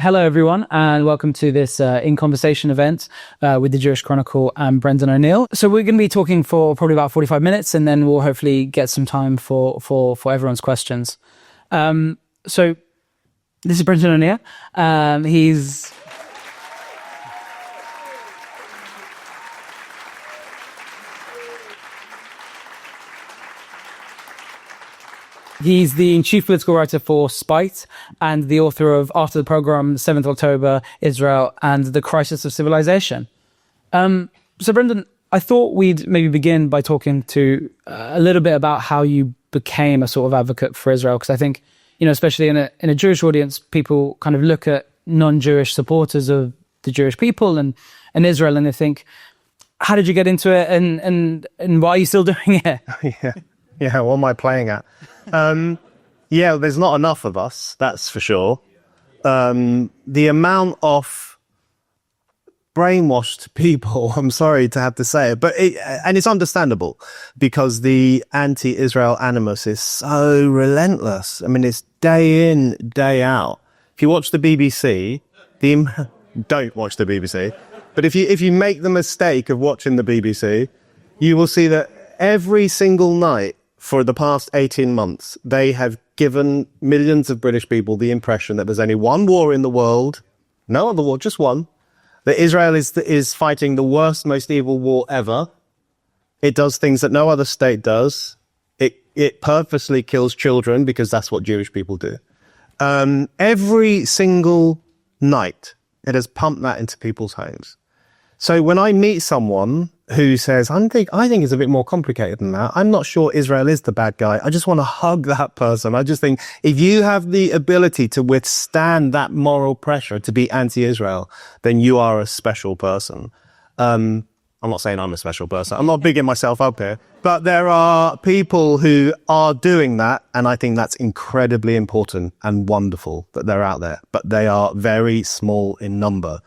Hello, everyone, and welcome to this In Conversation event with the Jewish Chronicle and Brendan O'Neill. So we're going to be talking for probably about 45 minutes, and then we'll hopefully get some time for everyone's questions. So this is Brendan O'Neill. He's the chief political writer for Spite and the author of After the Pogrom, 7th October, Israel, and the Crisis of Civilization. So, Brendan, I thought we'd maybe begin by talking to a little bit about how you became a sort of advocate for Israel, because I think, especially in a Jewish audience, people kind of look at non-Jewish supporters of the Jewish people and Israel, and they think, how did you get into it, and why are you still doing it? Yeah, what am I playing at? There's not enough of us, that's for sure. The amount of brainwashed people, I'm sorry to have to say it, but it's understandable because the anti-Israel animus is so relentless. I mean, it's day in, day out. If you watch the BBC, don't watch the BBC, but if you make the mistake of watching the BBC, you will see that every single night for the past 18 months, they have given millions of British people the impression that there's only one war in the world, no other war, just one, that Israel is fighting the worst, most evil war ever. It does things that no other state does. It purposely kills children because that's what Jewish people do. Every single night, it has pumped that into people's homes. So when I meet someone who says, I think it's a bit more complicated than that, I'm not sure Israel is the bad guy, I just want to hug that person. I just think if you have the ability to withstand that moral pressure to be anti-Israel, then you are a special person. I'm not saying I'm a special person. I'm not bigging myself up here. But there are people who are doing that, and I think that's incredibly important and wonderful that they're out there. But they are very small in number.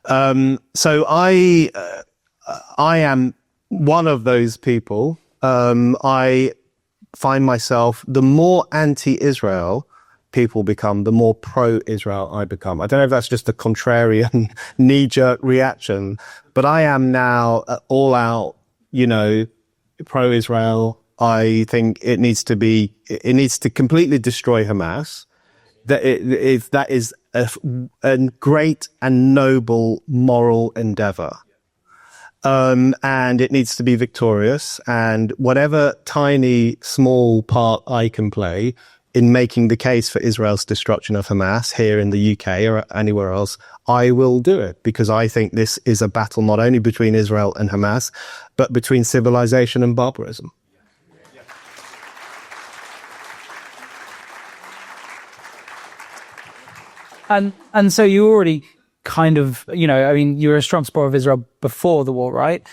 So I am one of those people. I find myself, the more anti-Israel people become, the more pro-Israel I become. I don't know if that's just a contrarian knee-jerk reaction, but I am now all out, pro-Israel. I think it needs to completely destroy Hamas. That is a great and noble moral endeavor. And it needs to be victorious, and whatever tiny, small part I can play in making the case for Israel's destruction of Hamas here in the UK or anywhere else, I will do it, because I think this is a battle not only between Israel and Hamas, but between civilization and barbarism. And so you already kind of, you were a strong supporter of Israel before the war, right?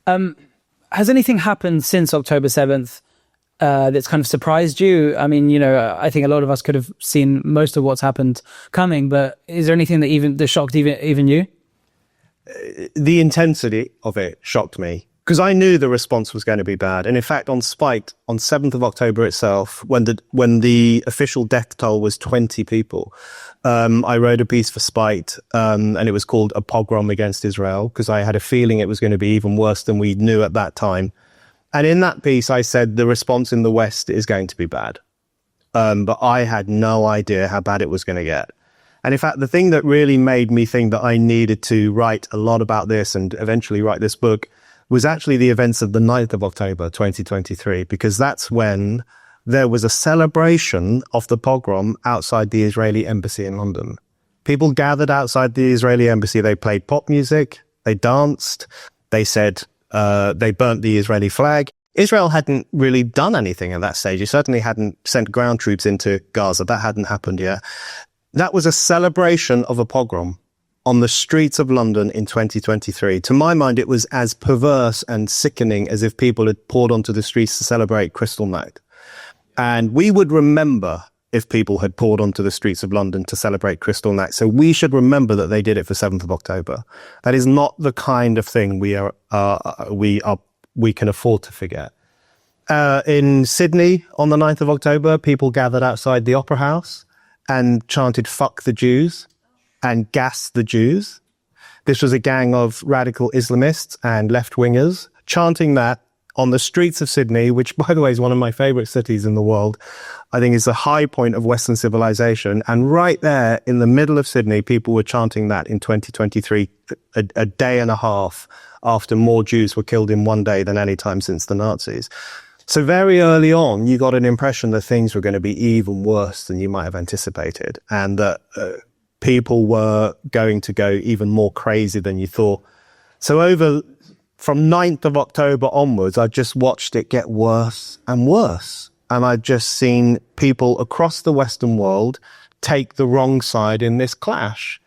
Has anything happened since October 7th that's kind of surprised you? I mean, I think a lot of us could have seen most of what's happened coming, but is there anything that shocked even you? The intensity of it shocked me, because I knew the response was going to be bad. And in fact, on Spite, on 7th of October itself, when the official death toll was 20 people, I wrote a piece for Spite, and it was called A Pogrom Against Israel, because I had a feeling it was going to be even worse than we knew at that time. And in that piece, I said the response in the West is going to be bad. But I had no idea how bad it was going to get. And in fact, the thing that really made me think that I needed to write a lot about this and eventually write this book was actually the events of the 9th of October, 2023, because that's when there was a celebration of the pogrom outside the Israeli embassy in London. People gathered outside the Israeli embassy. They played pop music. They danced. They said they burnt the Israeli flag. Israel hadn't really done anything at that stage. It certainly hadn't sent ground troops into Gaza. That hadn't happened yet. That was a celebration of a pogrom on the streets of London in 2023. To my mind, it was as perverse and sickening as if people had poured onto the streets to celebrate Crystal Night. And we would remember if people had poured onto the streets of London to celebrate Crystal Night. So we should remember that they did it for 7th of October. That is not the kind of thing we can afford to forget. In Sydney on the 9th of October, people gathered outside the Opera House and chanted "Fuck the Jews." and gassed the Jews. This was a gang of radical Islamists and left-wingers chanting that on the streets of Sydney, which, by the way, is one of my favorite cities in the world. I think it's the high point of Western civilization. And right there in the middle of Sydney, people were chanting that in 2023, a day and a half after more Jews were killed in one day than any time since the Nazis. So very early on, you got an impression that things were going to be even worse than you might have anticipated, and that people were going to go even more crazy than you thought. So from 9th of October onwards, I just watched it get worse and worse. And I'd just seen people across the Western world take the wrong side in this clash.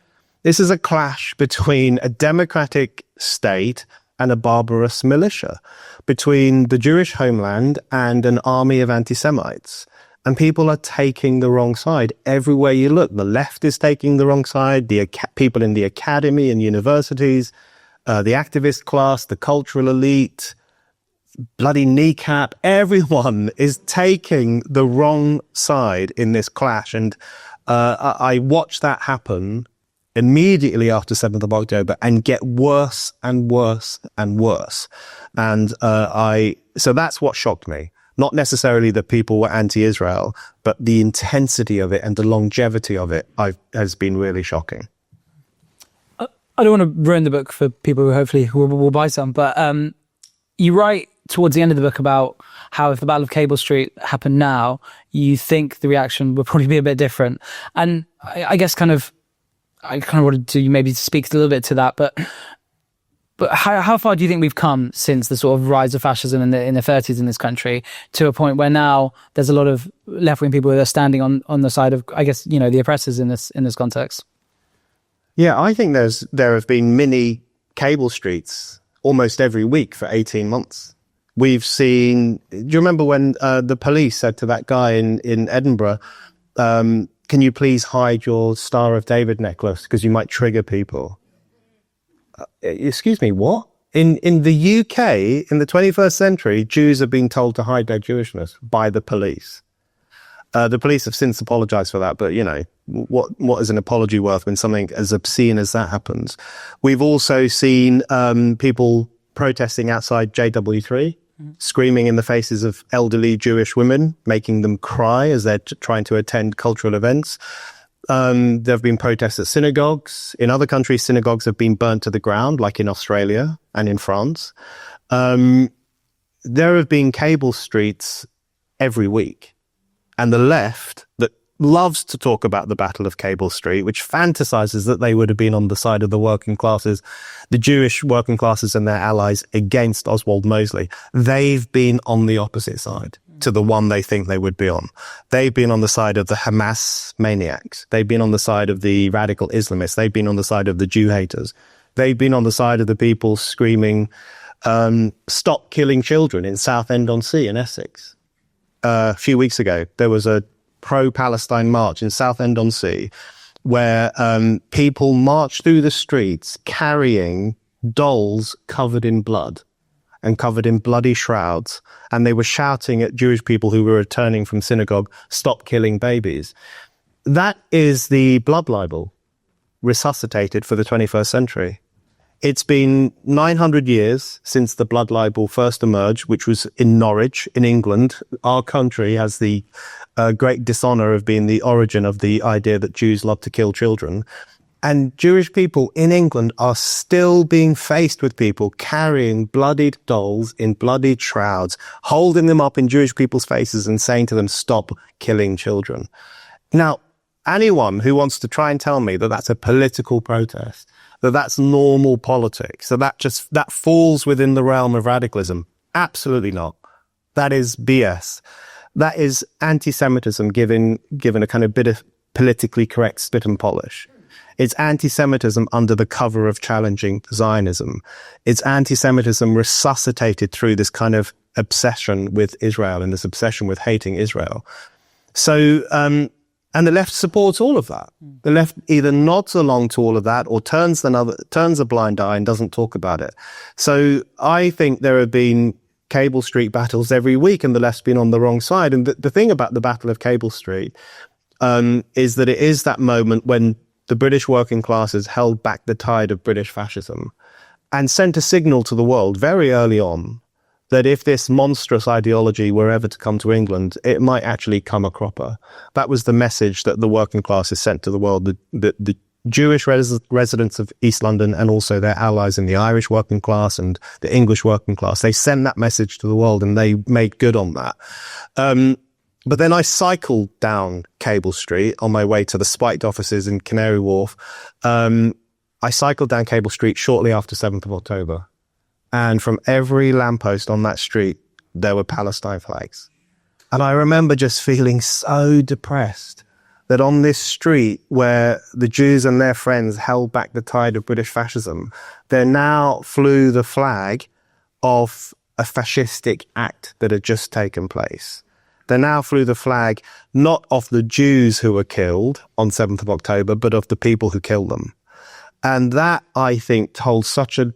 This is a clash between a democratic state and a barbarous militia, between the Jewish homeland and an army of anti-Semites. And people are taking the wrong side everywhere you look. The left is taking the wrong side, the people in the academy and universities, the activist class, the cultural elite, bloody kneecap, everyone is taking the wrong side in this clash. And I watched that happen immediately after 7th of October and get worse and worse and worse. And so that's what shocked me. Not necessarily that people were anti-Israel, but the intensity of it and the longevity of it has been really shocking. I don't want to ruin the book for people who hopefully will buy some, but you write towards the end of the book about how if the Battle of Cable Street happened now, you think the reaction would probably be a bit different. And I guess I wanted to maybe speak a little bit to that, but how far do you think we've come since the sort of rise of fascism in the 30s in this country to a point where now there's a lot of left-wing people that are standing on the side of, I guess, the oppressors in this context? Yeah, I think there have been mini cable streets almost every week for 18 months. We've seen, do you remember when the police said to that guy in Edinburgh, can you please hide your Star of David necklace because you might trigger people? Excuse me, what? In the UK, in the 21st century, Jews are being told to hide their Jewishness by the police. The police have since apologized for that, but what is an apology worth when something as obscene as that happens? We've also seen people protesting outside JW3, screaming in the faces of elderly Jewish women, making them cry as they're trying to attend cultural events. There have been protests at synagogues. In other countries, synagogues have been burnt to the ground, like in Australia and in France. There have been cable streets every week. And the left that loves to talk about the Battle of Cable Street, which fantasizes that they would have been on the side of the working classes, the Jewish working classes and their allies against Oswald Mosley, they've been on the opposite side to the one they think they would be on. They've been on the side of the Hamas maniacs. They've been on the side of the radical Islamists. They've been on the side of the Jew haters. They've been on the side of the people screaming, stop killing children in Southend-on-Sea in Essex. A few weeks ago, there was a pro-Palestine march in Southend-on-Sea where people marched through the streets carrying dolls covered in blood and covered in bloody shrouds, and they were shouting at Jewish people who were returning from synagogue, stop killing babies. That is the blood libel resuscitated for the 21st century. It's been 900 years since the blood libel first emerged, which was in Norwich, in England. Our country has the great dishonor of being the origin of the idea that Jews love to kill children. And Jewish people in England are still being faced with people carrying bloodied dolls in bloodied shrouds, holding them up in Jewish people's faces and saying to them, stop killing children. Now, anyone who wants to try and tell me that that's a political protest, that that's normal politics, that falls within the realm of radicalism, absolutely not. That is BS. That is anti-Semitism given a kind of bit of politically correct spit and polish. It's anti-Semitism under the cover of challenging Zionism. It's anti-Semitism resuscitated through this kind of obsession with Israel and this obsession with hating Israel. So, and the left supports all of that. The left either nods along to all of that or turns a blind eye and doesn't talk about it. So I think there have been Cable Street battles every week and the left's been on the wrong side. And the thing about the Battle of Cable Street is that it is that moment when the British working classes held back the tide of British fascism and sent a signal to the world very early on that if this monstrous ideology were ever to come to England, it might actually come a cropper. That was the message that the working classes sent to the world. The Jewish residents of East London and also their allies in the Irish working class and the English working class, they sent that message to the world and they made good on that. But then I cycled down Cable Street on my way to the spiked offices in Canary Wharf. I cycled down Cable Street shortly after 7th of October. And from every lamppost on that street, there were Palestine flags. And I remember just feeling so depressed that on this street where the Jews and their friends held back the tide of British fascism, there now flew the flag of a fascistic act that had just taken place. There now flew the flag not of the Jews who were killed on 7th of October, but of the people who killed them. And that, I think, told such a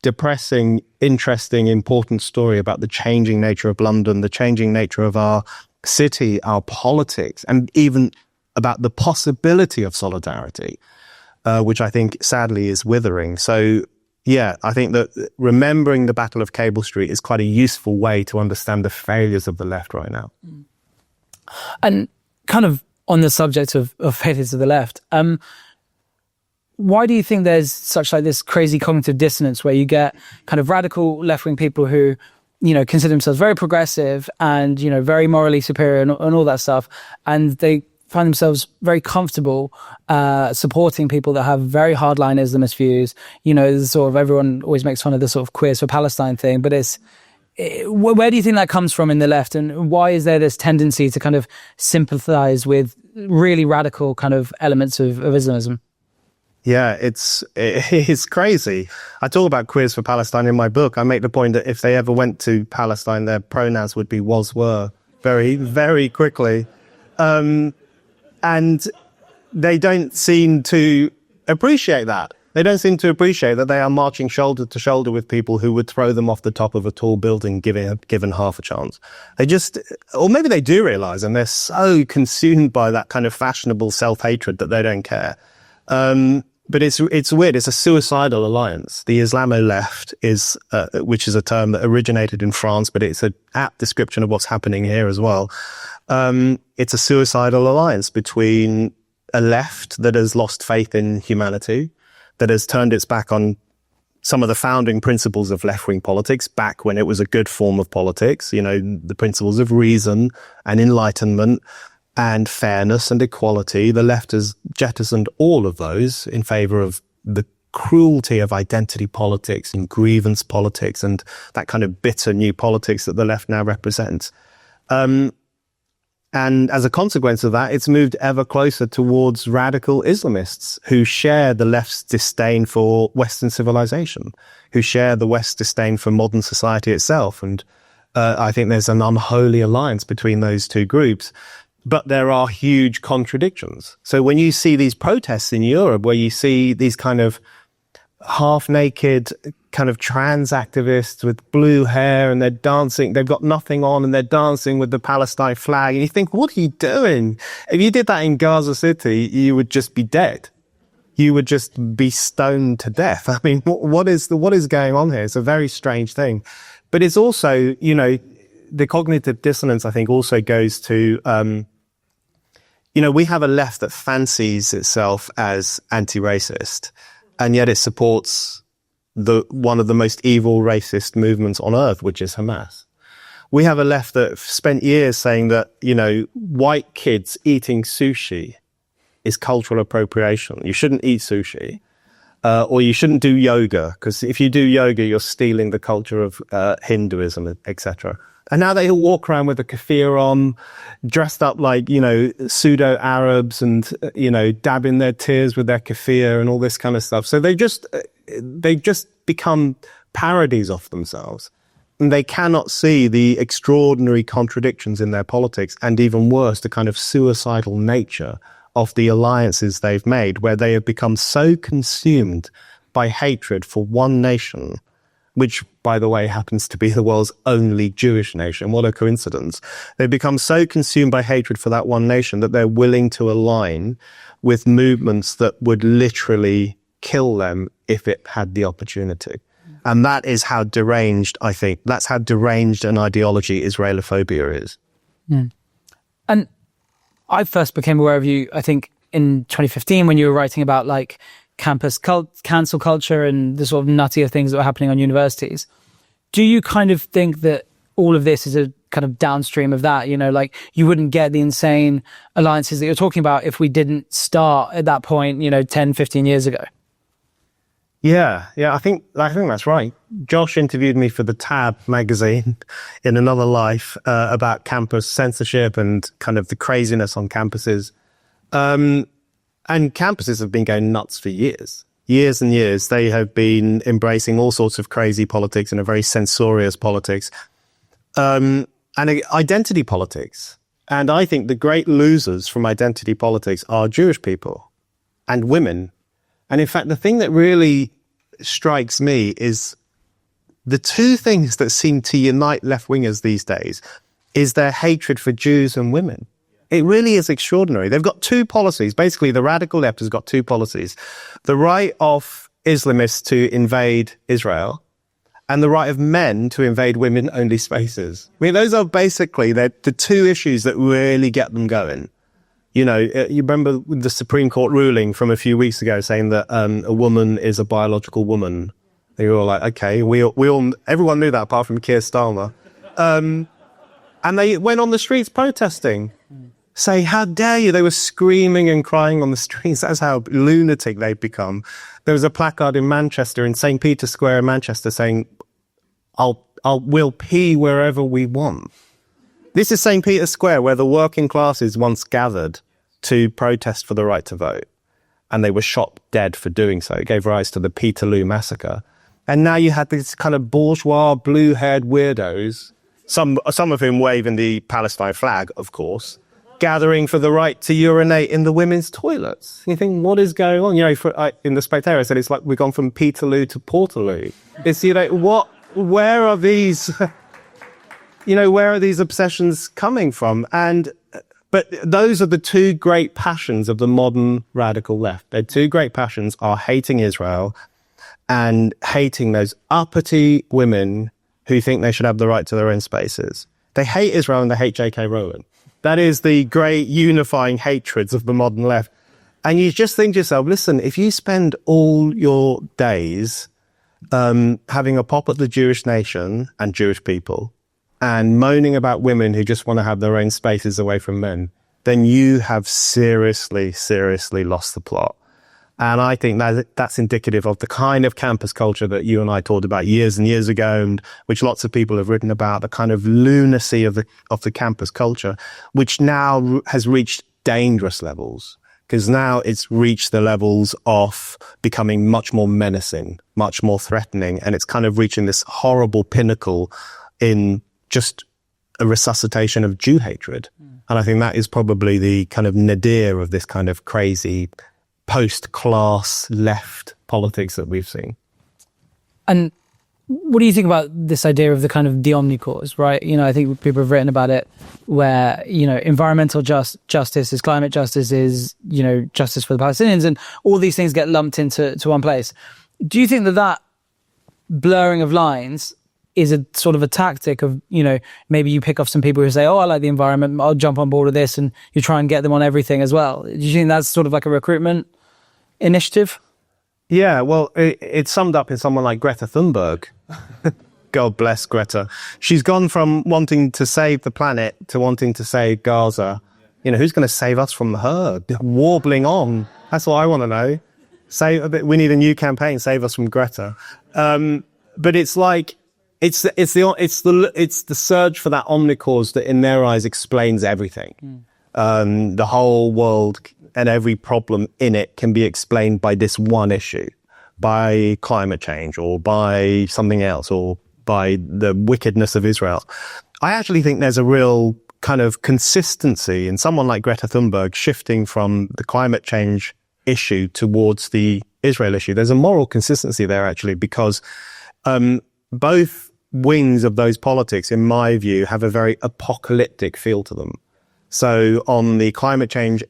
depressing, interesting, important story about the changing nature of London, the changing nature of our city, our politics, and even about the possibility of solidarity, which I think sadly is withering. So, yeah, I think that remembering the Battle of Cable Street is quite a useful way to understand the failures of the left right now. And kind of on the subject of failures of the left, why do you think there's such like this crazy cognitive dissonance where you get kind of radical left-wing people who, you know, consider themselves very progressive and, you know, very morally superior and all that stuff, and they find themselves very comfortable supporting people that have very hardline Islamist views? You know, sort of everyone always makes fun of the sort of Queers for Palestine thing, but where do you think that comes from in the left, and why is there this tendency to kind of sympathize with really radical kind of elements of Islamism? Yeah, it's crazy. I talk about Queers for Palestine in my book. I make the point that if they ever went to Palestine, their pronouns would be was, were, very, very quickly. And they don't seem to appreciate that. They don't seem to appreciate that they are marching shoulder to shoulder with people who would throw them off the top of a tall building given half a chance. They just, or maybe they do realize, and they're so consumed by that kind of fashionable self-hatred that they don't care. But it's weird. It's a suicidal alliance. The Islamo left is, which is a term that originated in France, but it's an apt description of what's happening here as well. It's a suicidal alliance between a left that has lost faith in humanity, that has turned its back on some of the founding principles of left-wing politics back when it was a good form of politics, you know, the principles of reason and enlightenment and fairness and equality. The left has jettisoned all of those in favor of the cruelty of identity politics and grievance politics and that kind of bitter new politics that the left now represents. And as a consequence of that, it's moved ever closer towards radical Islamists who share the left's disdain for Western civilization, who share the West's disdain for modern society itself. And I think there's an unholy alliance between those two groups. But there are huge contradictions. So when you see these protests in Europe, where you see these kind of half-naked kind of trans activists with blue hair and they're dancing, they've got nothing on and they're dancing with the Palestine flag, and you think, what are you doing? If you did that in Gaza City, you would just be dead. You would just be stoned to death. I mean, what is going on here? It's a very strange thing. But it's also, you know, the cognitive dissonance, I think, also goes to, you know, we have a left that fancies itself as anti-racist, and yet it supports one of the most evil racist movements on earth, which is Hamas. We have a left that spent years saying that, you know, white kids eating sushi is cultural appropriation. You shouldn't eat sushi. Or you shouldn't do yoga, because if you do yoga, you're stealing the culture of Hinduism, etc. And now they all walk around with a keffir on, dressed up like, you know, pseudo-Arabs and, you know, dabbing their tears with their keffir and all this kind of stuff. So they just become parodies of themselves. And they cannot see the extraordinary contradictions in their politics, and even worse, the kind of suicidal nature of the alliances they've made, where they have become so consumed by hatred for one nation, which by the way, happens to be the world's only Jewish nation. What a coincidence. They've become so consumed by hatred for that one nation that they're willing to align with movements that would literally kill them if it had the opportunity. And that is how deranged, I think, that's how deranged an ideology Israelophobia is. Mm. And I first became aware of you, I think, in 2015 when you were writing about like campus cancel culture and the sort of nuttier things that were happening on universities. Do you kind of think that all of this is a kind of downstream of that? You know, like you wouldn't get the insane alliances that you're talking about if we didn't start at that point, 10, 15 years ago. Yeah, I think that's right. Josh interviewed me for the Tab magazine in another life about campus censorship and kind of the craziness on campuses. And campuses have been going nuts for years and years. They have been embracing all sorts of crazy politics and a very censorious politics, and identity politics. And I think the great losers from identity politics are Jewish people and women. And in fact, the thing that really strikes me is the two things that seem to unite left-wingers these days is their hatred for Jews and women. It really is extraordinary. They've got two policies. Basically, the radical left has got two policies. The right of Islamists to invade Israel and the right of men to invade women-only spaces. I mean, those are basically the two issues that really get them going. You remember the Supreme Court ruling from a few weeks ago saying that a woman is a biological woman. They were all like, okay, everyone knew that apart from Keir Starmer. And they went on the streets protesting, saying, how dare you? They were screaming and crying on the streets. That's how lunatic they've become. There was a placard in Manchester, in St. Peter's Square in Manchester, saying, we'll pee wherever we want. This is St. Peter's Square, where the working classes once gathered to protest for the right to vote. And they were shot dead for doing so. It gave rise to the Peterloo massacre. And now you had these kind of bourgeois, blue-haired weirdos, some of whom waving the Palestine flag, of course, gathering for the right to urinate in the women's toilets. You think, what is going on? In the Spectator, I said it's like we've gone from Peterloo to Portaloo. It's, where are these... where are these obsessions coming from? But those are the two great passions of the modern radical left. Their two great passions are hating Israel and hating those uppity women who think they should have the right to their own spaces. They hate Israel and they hate J.K. Rowling. That is the great unifying hatreds of the modern left. And you just think to yourself, listen, if you spend all your days having a pop at the Jewish nation and Jewish people, and moaning about women who just want to have their own spaces away from men, then you have seriously, seriously lost the plot. And I think that's indicative of the kind of campus culture that you and I talked about years and years ago, and which lots of people have written about, the kind of lunacy of the campus culture, which now has reached dangerous levels, because now it's reached the levels of becoming much more menacing, much more threatening, and it's kind of reaching this horrible pinnacle in just a resuscitation of Jew hatred. And I think that is probably the kind of nadir of this kind of crazy post-class left politics that we've seen. And what do you think about this idea of the kind of the omni cause, right? I think people have written about it where, environmental justice is climate justice, is, justice for the Palestinians, and all these things get lumped into one place. Do you think that blurring of lines is a sort of a tactic of, maybe you pick off some people who say, I like the environment, I'll jump on board with this, and you try and get them on everything as well? Do you think that's sort of like a recruitment initiative? Yeah, well, it's summed up in someone like Greta Thunberg. God bless Greta. She's gone from wanting to save the planet to wanting to save Gaza. Who's going to save us from her? Warbling on. That's what I want to know. We need a new campaign, save us from Greta. But it's like, it's the surge for that omni cause that in their eyes explains everything. The whole world and every problem in it can be explained by this one issue, by climate change or by something else or by the wickedness of Israel. I actually think there's a real kind of consistency in someone like Greta Thunberg shifting from the climate change issue towards the Israel issue. There's a moral consistency there actually, because both wings of those politics, in my view, have a very apocalyptic feel to them. So on the climate change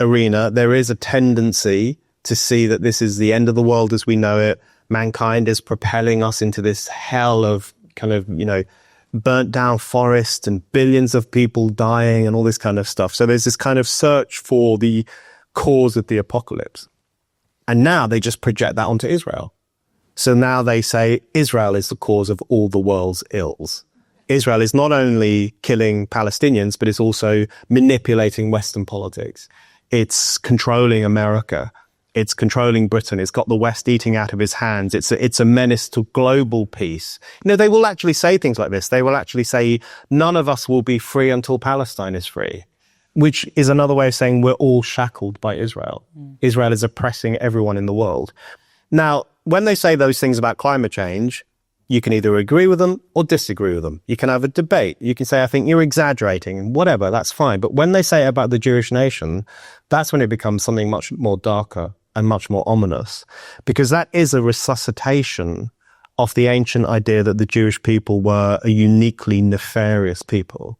arena, there is a tendency to see that this is the end of the world as we know it. Mankind is propelling us into this hell of kind of, burnt down forests and billions of people dying and all this kind of stuff. So there's this kind of search for the cause of the apocalypse. And now they just project that onto Israel. So now they say Israel is the cause of all the world's ills. Israel is not only killing Palestinians, but it's also manipulating Western politics. It's controlling America. It's controlling Britain. It's got the West eating out of his hands. It's a menace to global peace. They will actually say things like this. They will actually say, none of us will be free until Palestine is free, which is another way of saying we're all shackled by Israel. Israel is oppressing everyone in the world. Now, when they say those things about climate change, you can either agree with them or disagree with them. You can have a debate. You can say, I think you're exaggerating and whatever, that's fine. But when they say it about the Jewish nation, that's when it becomes something much more darker and much more ominous, because that is a resuscitation of the ancient idea that the Jewish people were a uniquely nefarious people,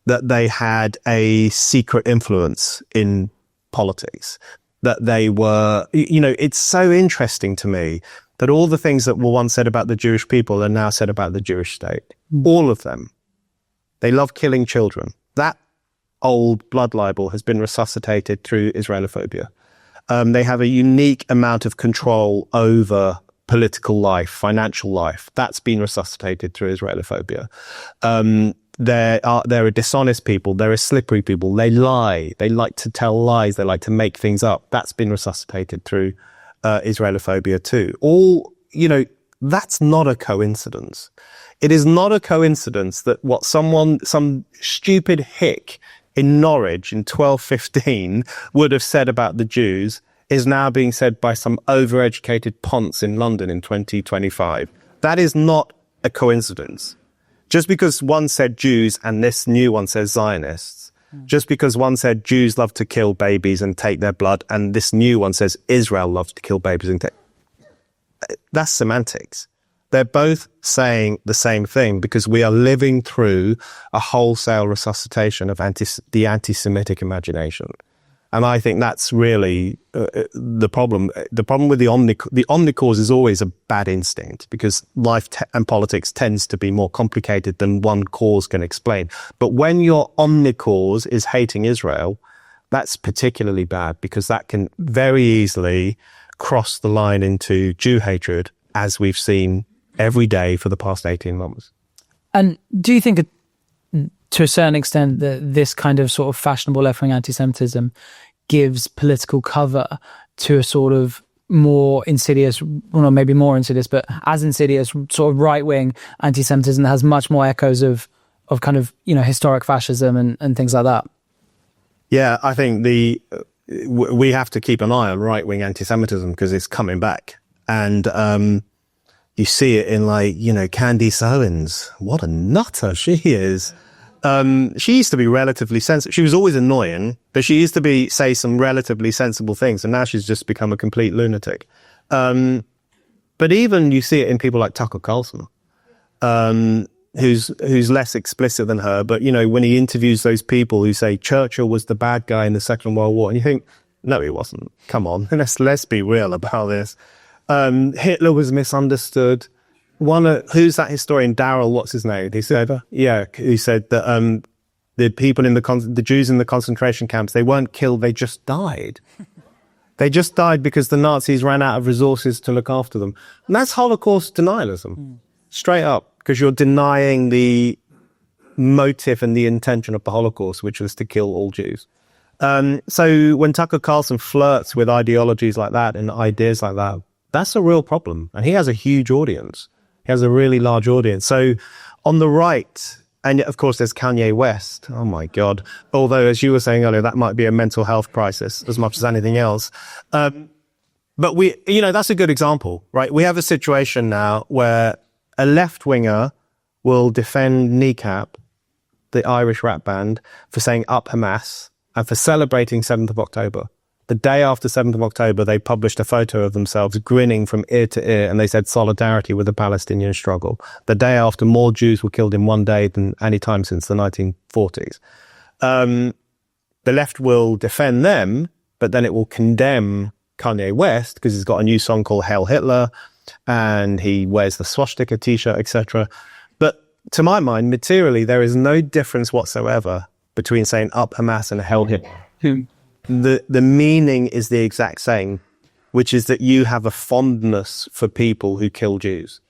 that they had a secret influence in politics, that they were, it's so interesting to me that all the things that were once said about the Jewish people are now said about the Jewish state. All of them. They love killing children. That old blood libel has been resuscitated through Israelophobia. They have a unique amount of control over political life, financial life. That's been resuscitated through Israelophobia. There are dishonest people. There are slippery people. They lie. They like to tell lies. They like to make things up. That's been resuscitated through Israelophobia too. That's not a coincidence. It is not a coincidence that what some stupid hick in Norwich in 1215 would have said about the Jews is now being said by some overeducated ponce in London in 2025. That is not a coincidence. Just because one said Jews and this new one says Zionists, just because one said Jews love to kill babies and take their blood, and this new one says Israel loves to kill babies and take... That's semantics. They're both saying the same thing because we are living through a wholesale resuscitation of the anti-Semitic imagination. And I think that's really the problem. The problem with the omni-cause is always a bad instinct because life and politics tends to be more complicated than one cause can explain. But when your omni-cause is hating Israel, that's particularly bad because that can very easily cross the line into Jew hatred, as we've seen every day for the past 18 months. And do you think to a certain extent that this kind of sort of fashionable left-wing anti-Semitism gives political cover to a sort of more insidious, well, not maybe more insidious, but as insidious sort of right-wing anti-Semitism that has much more echoes of kind of, historic fascism and things like that? Yeah, I think we have to keep an eye on right-wing anti-Semitism because it's coming back. And you see it in Candice Owens. What a nutter she is. She used to be relatively sensible. She was always annoying, but she used to say some relatively sensible things. And now she's just become a complete lunatic. But even you see it in people like Tucker Carlson, who's less explicit than her. But, when he interviews those people who say Churchill was the bad guy in the Second World War, and you think, no, he wasn't. Come on, let's be real about this. Hitler was misunderstood. Who's that historian? Darrell, what's his name? He said, he said that the people the Jews in the concentration camps, they weren't killed, they just died. They just died because the Nazis ran out of resources to look after them. And that's Holocaust denialism, straight up, because you're denying the motive and the intention of the Holocaust, which was to kill all Jews. So when Tucker Carlson flirts with ideologies like that and ideas like that, that's a real problem. And he has a huge audience. He has a really large audience. So on the right, and of course there's Kanye West. Oh my God. Although, as you were saying earlier, that might be a mental health crisis as much as anything else. But that's a good example, right? We have a situation now where a left-winger will defend Kneecap, the Irish rap band, for saying up Hamas and for celebrating 7th of October. The day after 7th of October, they published a photo of themselves grinning from ear to ear, and they said solidarity with the Palestinian struggle. The day after, more Jews were killed in one day than any time since the 1940s. The left will defend them, but then it will condemn Kanye West because he's got a new song called Hail Hitler, and he wears the swastika t-shirt, etc. But to my mind, materially, there is no difference whatsoever between saying up Hamas and Hail Hitler. The meaning is the exact same, which is that you have a fondness for people who kill Jews.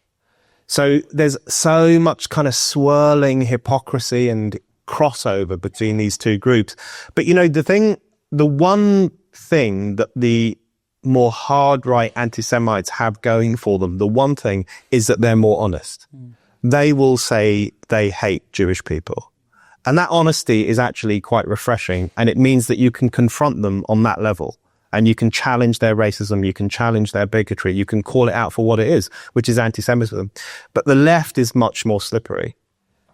So there's so much kind of swirling hypocrisy and crossover between these two groups. But the one thing that the more hard right anti-Semites have going for them, the one thing is that they're more honest. They will say they hate Jewish people. And that honesty is actually quite refreshing. And it means that you can confront them on that level. And you can challenge their racism. You can challenge their bigotry. You can call it out for what it is, which is anti-Semitism. But the left is much more slippery.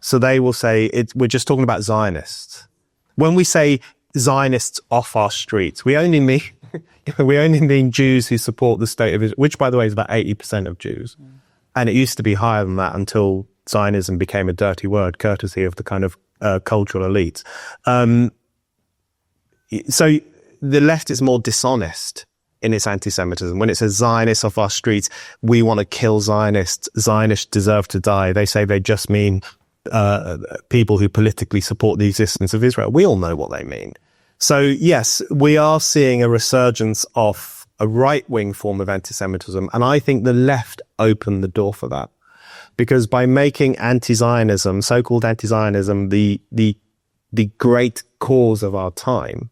So they will say, we're just talking about Zionists. When we say Zionists off our streets, we only mean Jews who support the state of Israel, which, by the way, is about 80% of Jews. And it used to be higher than that until Zionism became a dirty word, courtesy of the kind of cultural elites. So the left is more dishonest in its anti-Semitism. When it says Zionists off our streets, we want to kill Zionists. Zionists deserve to die. They say they just mean people who politically support the existence of Israel. We all know what they mean. So yes, we are seeing a resurgence of a right-wing form of anti-Semitism. And I think the left opened the door for that. Because by making anti-Zionism, so-called anti-Zionism, the great cause of our time,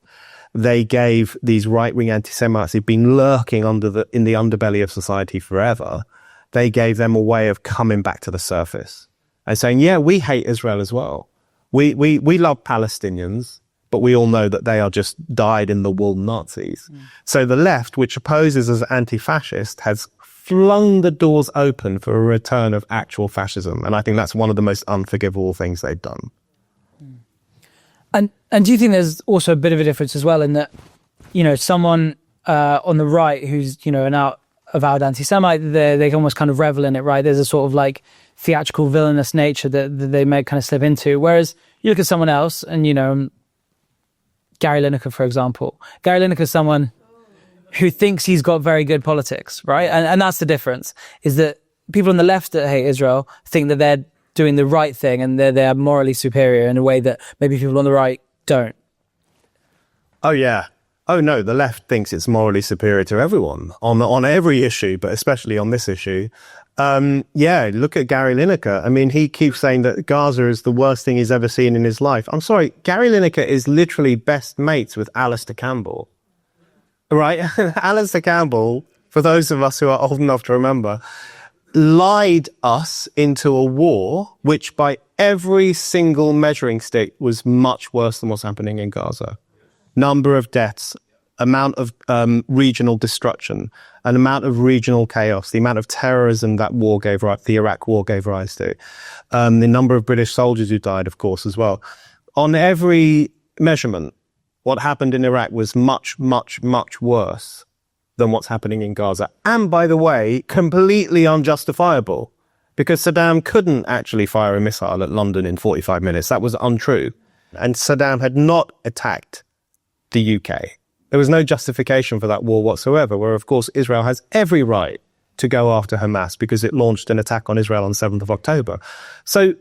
they gave these right-wing anti-Semites who've been lurking in the underbelly of society forever, they gave them a way of coming back to the surface and saying, yeah, we hate Israel as well. We love Palestinians, but we all know that they are just dyed-in-the-wool Nazis. So the left, which opposes as anti-fascist, has flung the doors open for a return of actual fascism. And I think that's one of the most unforgivable things they've done. And do you think there's also a bit of a difference as well in that, someone on the right who's, an avowed anti-Semite, they can almost kind of revel in it, right? There's a sort of like theatrical villainous nature that they may kind of slip into. Whereas you look at someone else and, Gary Lineker, for example. Gary Lineker is someone who thinks he's got very good politics, right? And that's the difference, is that people on the left that hate Israel think that they're doing the right thing and they're morally superior in a way that maybe people on the right don't. Oh, yeah. Oh, no, the left thinks it's morally superior to everyone on every issue, but especially on this issue. Yeah, look at Gary Lineker. I mean, he keeps saying that Gaza is the worst thing he's ever seen in his life. I'm sorry, Gary Lineker is literally best mates with Alistair Campbell. Right? Alistair Campbell, for those of us who are old enough to remember, lied us into a war which by every single measuring stick was much worse than what's happening in Gaza. Number of deaths, amount of regional destruction, an amount of regional chaos, the amount of terrorism that war gave rise, the Iraq war gave rise to, the number of British soldiers who died, of course, as well. On every measurement, what happened in Iraq was much, much, much worse than what's happening in Gaza. And by the way, completely unjustifiable, because Saddam couldn't actually fire a missile at London in 45 minutes. That was untrue. And Saddam had not attacked the UK. There was no justification for that war whatsoever, where of course Israel has every right to go after Hamas because it launched an attack on Israel on 7th of October. So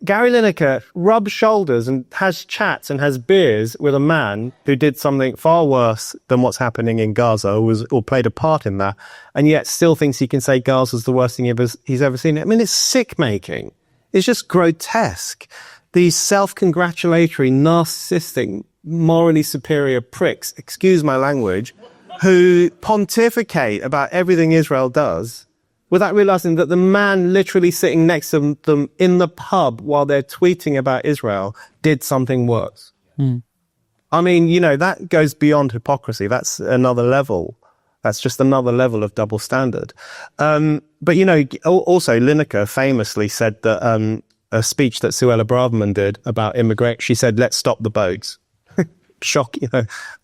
Gary Lineker rubs shoulders and has chats and has beers with a man who did something far worse than what's happening in Gaza, or played a part in that, and yet still thinks he can say Gaza's the worst thing he's ever seen. I mean, it's sick-making. It's just grotesque. These self-congratulatory, narcissistic, morally superior pricks, excuse my language, who pontificate about everything Israel does, without realizing that the man literally sitting next to them in the pub while they're tweeting about Israel did something worse. I mean, that goes beyond hypocrisy. That's another level. That's just another level of double standard. But, also Lineker famously said that a speech that Suella Braverman did about immigration, she said, let's stop the boats.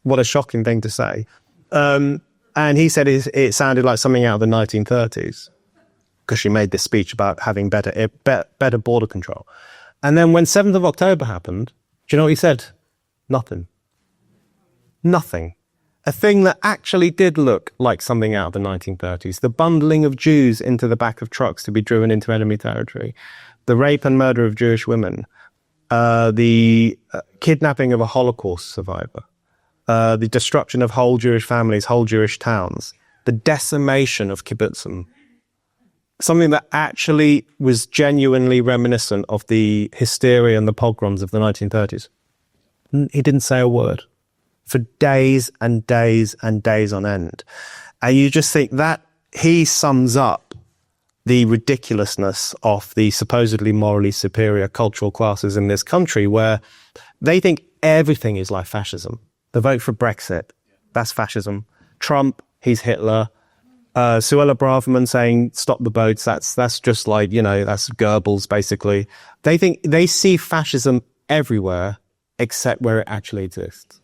what a shocking thing to say. And he said it sounded like something out of the 1930s because she made this speech about having better border control. And then when 7th of October happened, do you know what he said? Nothing. Nothing. A thing that actually did look like something out of the 1930s. The bundling of Jews into the back of trucks to be driven into enemy territory. The rape and murder of Jewish women. The kidnapping of a Holocaust survivor. The destruction of whole Jewish families, whole Jewish towns. The decimation of kibbutzim. Something that actually was genuinely reminiscent of the hysteria and the pogroms of the 1930s. He didn't say a word for days and days and days on end. And you just think that he sums up the ridiculousness of the supposedly morally superior cultural classes in this country, where they think everything is like fascism. The vote for Brexit, that's fascism. Trump, he's Hitler. Suella Braverman saying stop the boats, that's just like, that's Goebbels basically. They see fascism everywhere except where it actually exists.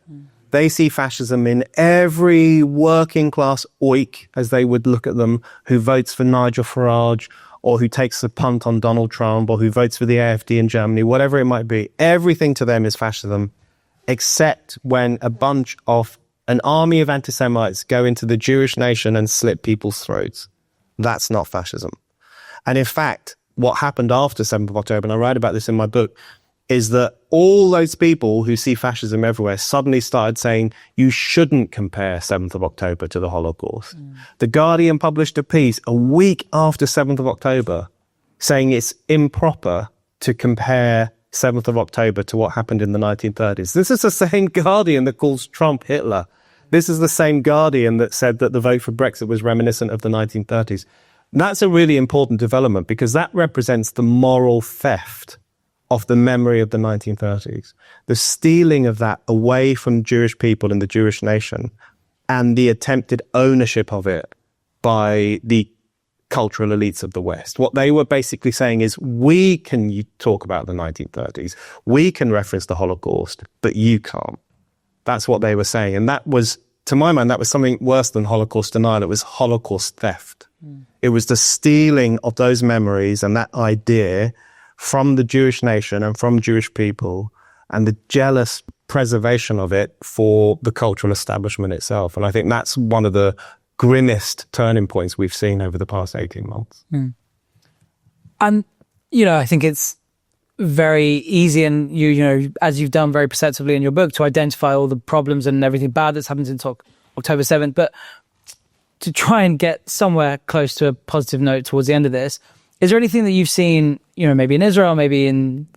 They see fascism in every working class oik, as they would look at them, who votes for Nigel Farage, or who takes a punt on Donald Trump, or who votes for the AfD in Germany, whatever it might be. Everything to them is fascism, except when an army of anti-Semites go into the Jewish nation and slit people's throats. That's not fascism. And in fact, what happened after 7th of October, and I write about this in my book, is that all those people who see fascism everywhere suddenly started saying, you shouldn't compare 7th of October to the Holocaust. The Guardian published a piece a week after 7th of October saying it's improper to compare 7th of October to what happened in the 1930s. This is the same Guardian that calls Trump Hitler. This is the same Guardian that said that the vote for Brexit was reminiscent of the 1930s. And that's a really important development because that represents the moral theft of the memory of the 1930s, the stealing of that away from Jewish people in the Jewish nation, and the attempted ownership of it by the cultural elites of the West. What they were basically saying is, we can talk about the 1930s, we can reference the Holocaust, but you can't. That's what they were saying. And that was, to my mind, that was something worse than Holocaust denial. It was Holocaust theft. It was the stealing of those memories and that idea from the Jewish nation and from Jewish people, and the jealous preservation of it for the cultural establishment itself. And I think that's one of the grimmest turning points we've seen over the past 18 months. And, I think it's very easy, and as you've done very perceptively in your book, to identify all the problems and everything bad that's happened since October 7th. But to try and get somewhere close to a positive note towards the end of this, is there anything that you've seen, maybe in Israel, maybe in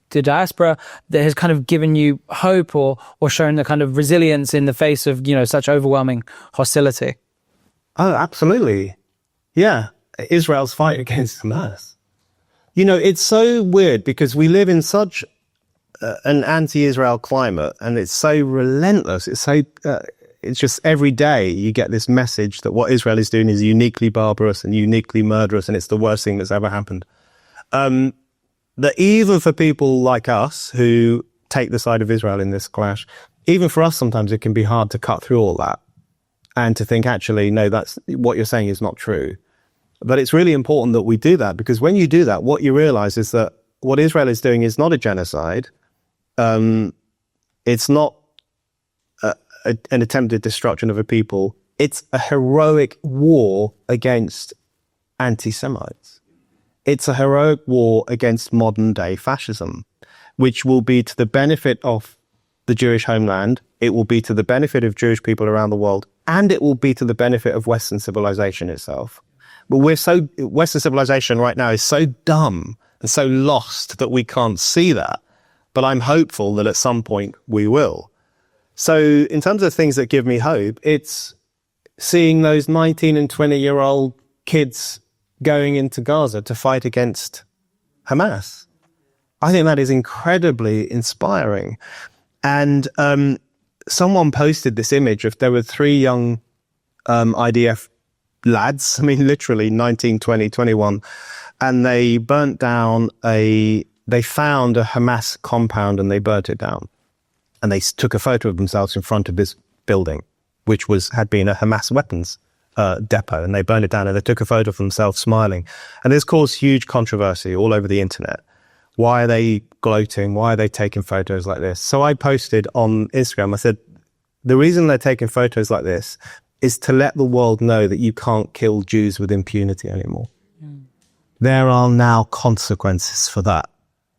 the diaspora, that has kind of given you hope or shown the kind of resilience in the face of, such overwhelming hostility? Oh, absolutely. Yeah. Israel's fight against Hamas. It's so weird because we live in such an anti-Israel climate, and it's so relentless. It's just every day you get this message that what Israel is doing is uniquely barbarous and uniquely murderous, and it's the worst thing that's ever happened. That even for people like us who take the side of Israel in this clash, even for us sometimes it can be hard to cut through all that and to think, actually, no, that's what you're saying is not true. But it's really important that we do that, because when you do that, what you realize is that what Israel is doing is not a genocide. It's not an attempted destruction of a people. It's a heroic war against anti-Semites. It's a heroic war against modern day fascism, which will be to the benefit of the Jewish homeland. It will be to the benefit of Jewish people around the world, and it will be to the benefit of Western civilization itself. But Western civilization right now is so dumb and so lost that we can't see that. But I'm hopeful that at some point we will. So in terms of things that give me hope, it's seeing those 19 and 20-year-old kids going into Gaza to fight against Hamas. I think that is incredibly inspiring. And someone posted this image of, there were 3 young IDF lads, literally 19, 20, 21, and they burnt down they found a Hamas compound and they burnt it down. and they took a photo of themselves in front of this building, which had been a Hamas weapons depot, and they burned it down, and they took a photo of themselves smiling. And this caused huge controversy all over the internet. Why are they gloating? Why are they taking photos like this? So I posted on Instagram, I said, the reason they're taking photos like this is to let the world know that you can't kill Jews with impunity anymore. There are now consequences for that.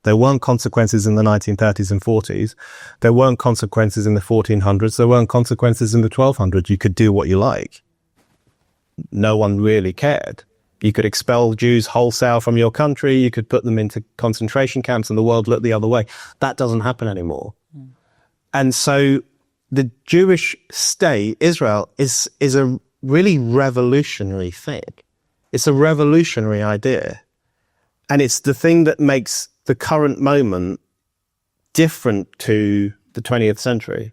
There weren't consequences in the 1930s and 40s. There weren't consequences in the 1400s. There weren't consequences in the 1200s. You could do what you like. No one really cared. You could expel Jews wholesale from your country. You could put them into concentration camps and the world looked the other way. That doesn't happen anymore. And so the Jewish state, Israel, is a really revolutionary thing. It's a revolutionary idea. And it's the thing that makes the current moment different to the 20th century,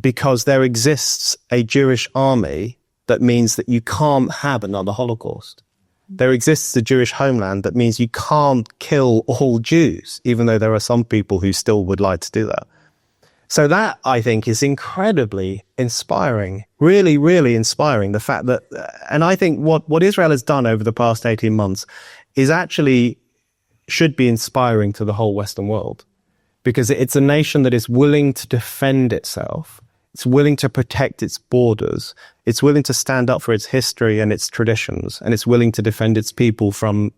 because there exists a Jewish army that means that you can't have another Holocaust. There exists a Jewish homeland that means you can't kill all Jews, even though there are some people who still would like to do that. So that, I think, is incredibly inspiring, really, really inspiring. The fact that, and I think what Israel has done over the past 18 months is actually should be inspiring to the whole Western world, because it's a nation that is willing to defend itself. It's willing to protect its borders. It's willing to stand up for its history and its traditions. And it's willing to defend its people from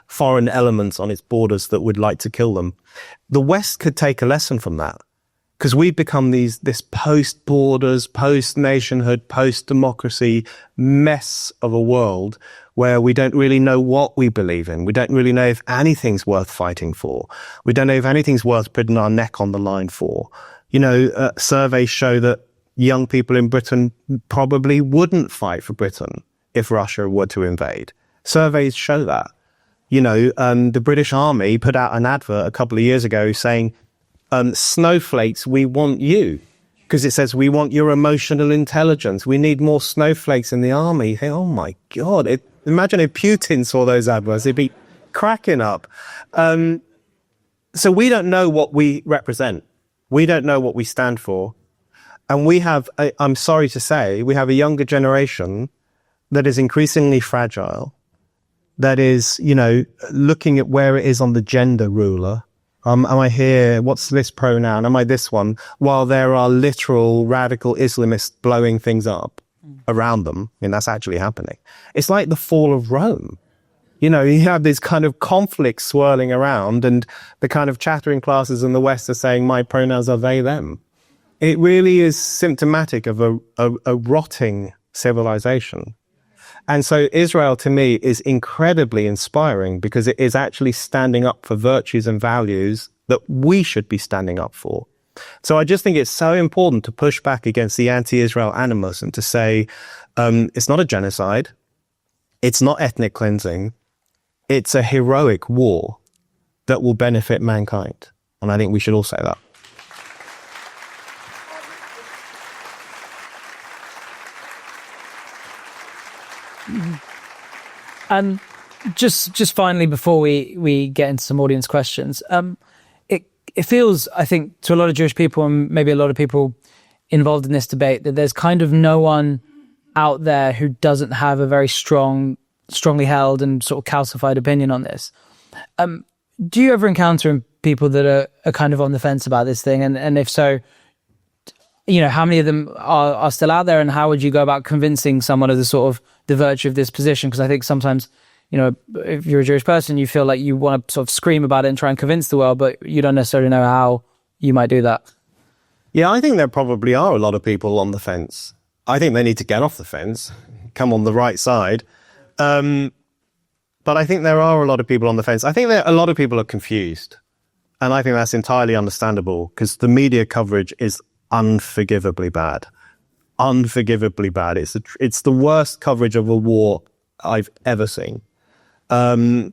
foreign elements on its borders that would like to kill them. The West could take a lesson from that, because we've become this post-borders, post-nationhood, post-democracy mess of a world where we don't really know what we believe in. We don't really know if anything's worth fighting for. We don't know if anything's worth putting our neck on the line for. You know, surveys show that young people in Britain probably wouldn't fight for Britain if Russia were to invade. Surveys show that. You know, the British Army put out an advert a couple of years ago saying, snowflakes, we want you. Because it says, we want your emotional intelligence. We need more snowflakes in the army. You think, oh my God. Imagine if Putin saw those adverts, he'd be cracking up. So we don't know what we represent. We don't know what we stand for. And we have, I'm sorry to say, we have a younger generation that is increasingly fragile, that is, you know, looking at where it is on the gender ruler. Am I here? What's this pronoun? Am I this one? While there are literal radical Islamists blowing things up around them. I mean, that's actually happening. It's like the fall of Rome. You know, you have this kind of conflict swirling around, and the kind of chattering classes in the West are saying, my pronouns are they, them. It really is symptomatic of a rotting civilization. And so Israel, to me, is incredibly inspiring, because it is actually standing up for virtues and values that we should be standing up for. So I just think it's so important to push back against the anti-Israel animus and to say, it's not a genocide. It's not ethnic cleansing. It's a heroic war that will benefit mankind. And I think we should all say that. And just finally, before we get into some audience questions, it feels, I think, to a lot of Jewish people and maybe a lot of people involved in this debate, that there's kind of no one out there who doesn't have a very strongly held and sort of calcified opinion on this. Do you ever encounter people that are kind of on the fence about this thing? And if so, you know, how many of them are still out there, and how would you go about convincing someone of the virtue of this position? Because I think sometimes, you know, if you're a Jewish person, you feel like you want to sort of scream about it and try and convince the world, but you don't necessarily know how you might do that. Yeah, I think there probably are a lot of people on the fence. I think they need to get off the fence, come on the right side. But I think there are a lot of people on the fence. I think that a lot of people are confused. And I think that's entirely understandable, because the media coverage is unforgivably bad. Unforgivably bad. It's the worst coverage of a war I've ever seen. So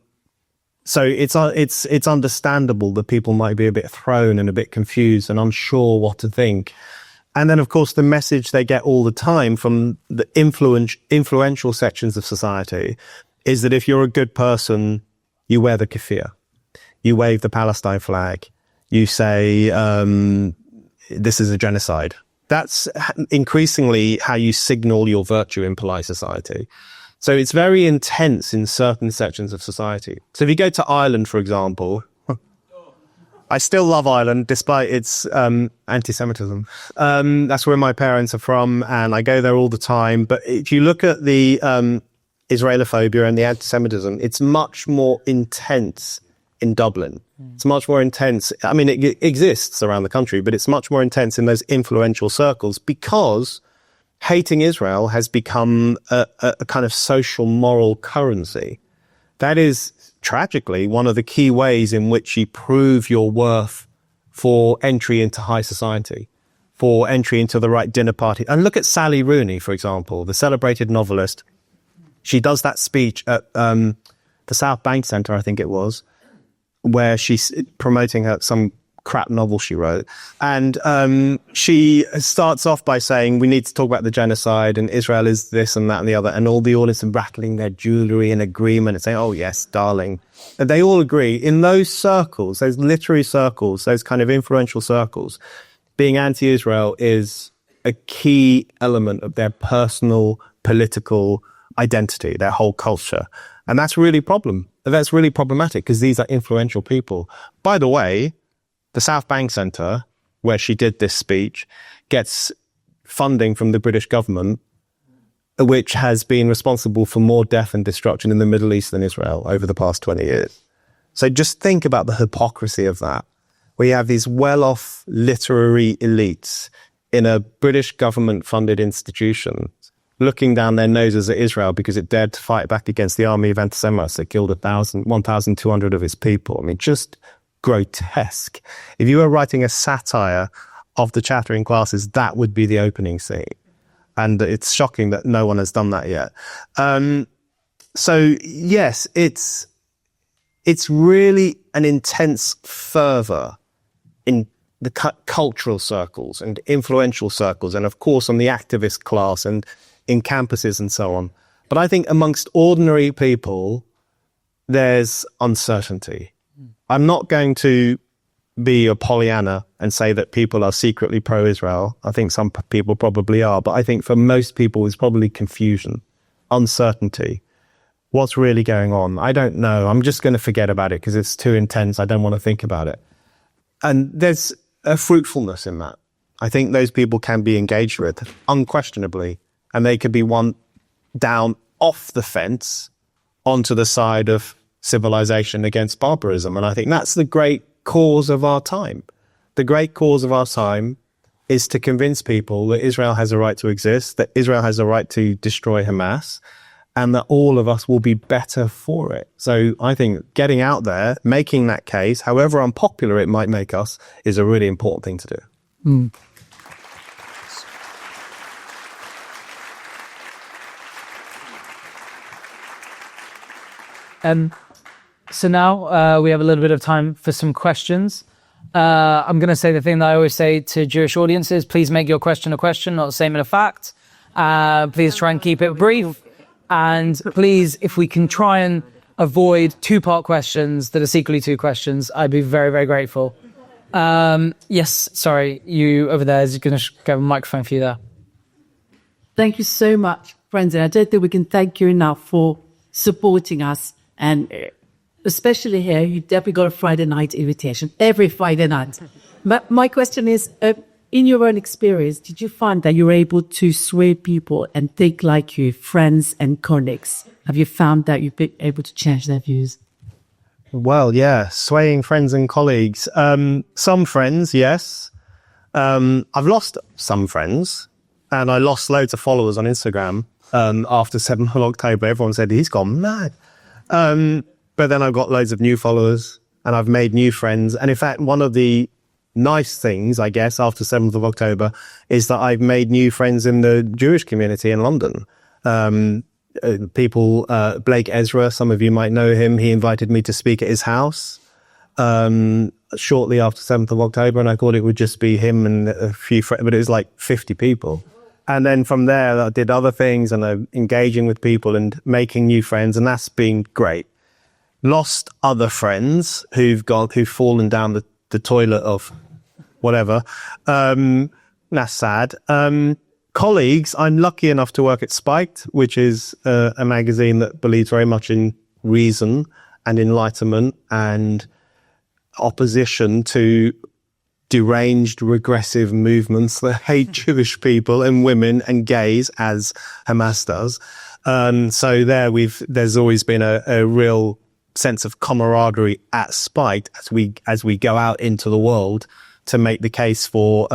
it's understandable that people might be a bit thrown and a bit confused and unsure what to think. And then, of course, the message they get all the time from the influential sections of society is that if you're a good person, you wear the keffiyeh, you wave the Palestine flag, you say, this is a genocide. That's increasingly how you signal your virtue in polite society. So it's very intense in certain sections of society. So if you go to Ireland, for example, I still love Ireland despite its antisemitism. That's where my parents are from, and I go there all the time. But if you look at the Israelophobia and the antisemitism, it's much more intense in Dublin. It's much more intense. I mean, it exists around the country, but it's much more intense in those influential circles because hating Israel has become a kind of social moral currency. That is, tragically, one of the key ways in which you prove your worth for entry into high society, for entry into the right dinner party. And look at Sally Rooney, for example, the celebrated novelist. She does that speech at the South Bank Centre, I think it was, where she's promoting some crap novel she wrote. And she starts off by saying, we need to talk about the genocide and Israel is this and that and the other. And all the audience are rattling their jewellery in agreement and saying, oh, yes, darling. And they all agree in those circles, those literary circles, those kind of influential circles, being anti-Israel is a key element of their personal political identity, their whole culture. And that's really problematic because these are influential people. By the way, the South Bank Centre, where she did this speech, gets funding from the British government, which has been responsible for more death and destruction in the Middle East than Israel over the past 20 years. So just think about the hypocrisy of that. We have these well-off literary elites in a British government-funded institution looking down their noses at Israel because it dared to fight back against the army of anti-Semites that killed 1,200 of its people. I mean, just grotesque. If you were writing a satire of the chattering classes, that would be the opening scene. And it's shocking that no one has done that yet. So yes, it's really an intense fervor in the cultural circles and influential circles, and of course on the activist class and in campuses and so on. But I think amongst ordinary people, there's uncertainty. I'm not going to be a Pollyanna and say that people are secretly pro-Israel. I think some people probably are, but I think for most people it's probably confusion, uncertainty. What's really going on? I don't know. I'm just going to forget about it because it's too intense. I don't want to think about it. And there's a fruitfulness in that. I think those people can be engaged with, unquestionably, and they could be won down off the fence onto the side of civilization against barbarism. And I think that's the great cause of our time. The great cause of our time is to convince people that Israel has a right to exist, that Israel has a right to destroy Hamas, and that all of us will be better for it. So I think getting out there, making that case, however unpopular it might make us, is a really important thing to do. Mm. So now we have a little bit of time for some questions. I'm going to say the thing that I always say to Jewish audiences: please make your question a question, not a statement of fact. Please try and keep it brief. And please, if we can try and avoid two-part questions that are secretly two questions, I'd be very, very grateful. Yes, sorry, you over there is going to go a microphone for you there. Thank you so much, friends. And I don't think we can thank you enough for supporting us. And especially here, you definitely got a Friday night invitation, every Friday night. But my question is, in your own experience, did you find that you were able to sway people and think like you, friends and colleagues? Have you found that you've been able to change their views? Well, yeah, swaying friends and colleagues. Some friends, yes. I've lost some friends, and I lost loads of followers on Instagram after 7th of October. Everyone said, he's gone mad. But then I've got loads of new followers, and I've made new friends. And in fact, one of the nice things, I guess, after 7th of October is that I've made new friends in the Jewish community in London. People, Blake Ezra, some of you might know him. He invited me to speak at his house shortly after 7th of October, and I thought it would just be him and a few friends, but it was like 50 people. And then from there, I did other things, and I'm engaging with people and making new friends, and that's been great. Lost other friends who've fallen down the toilet of whatever. That's sad. Colleagues, I'm lucky enough to work at Spiked, which is a magazine that believes very much in reason and enlightenment and opposition to deranged, regressive movements that hate Jewish people and women and gays, as Hamas does. So there's always been a real sense of camaraderie at Spiked as we go out into the world to make the case for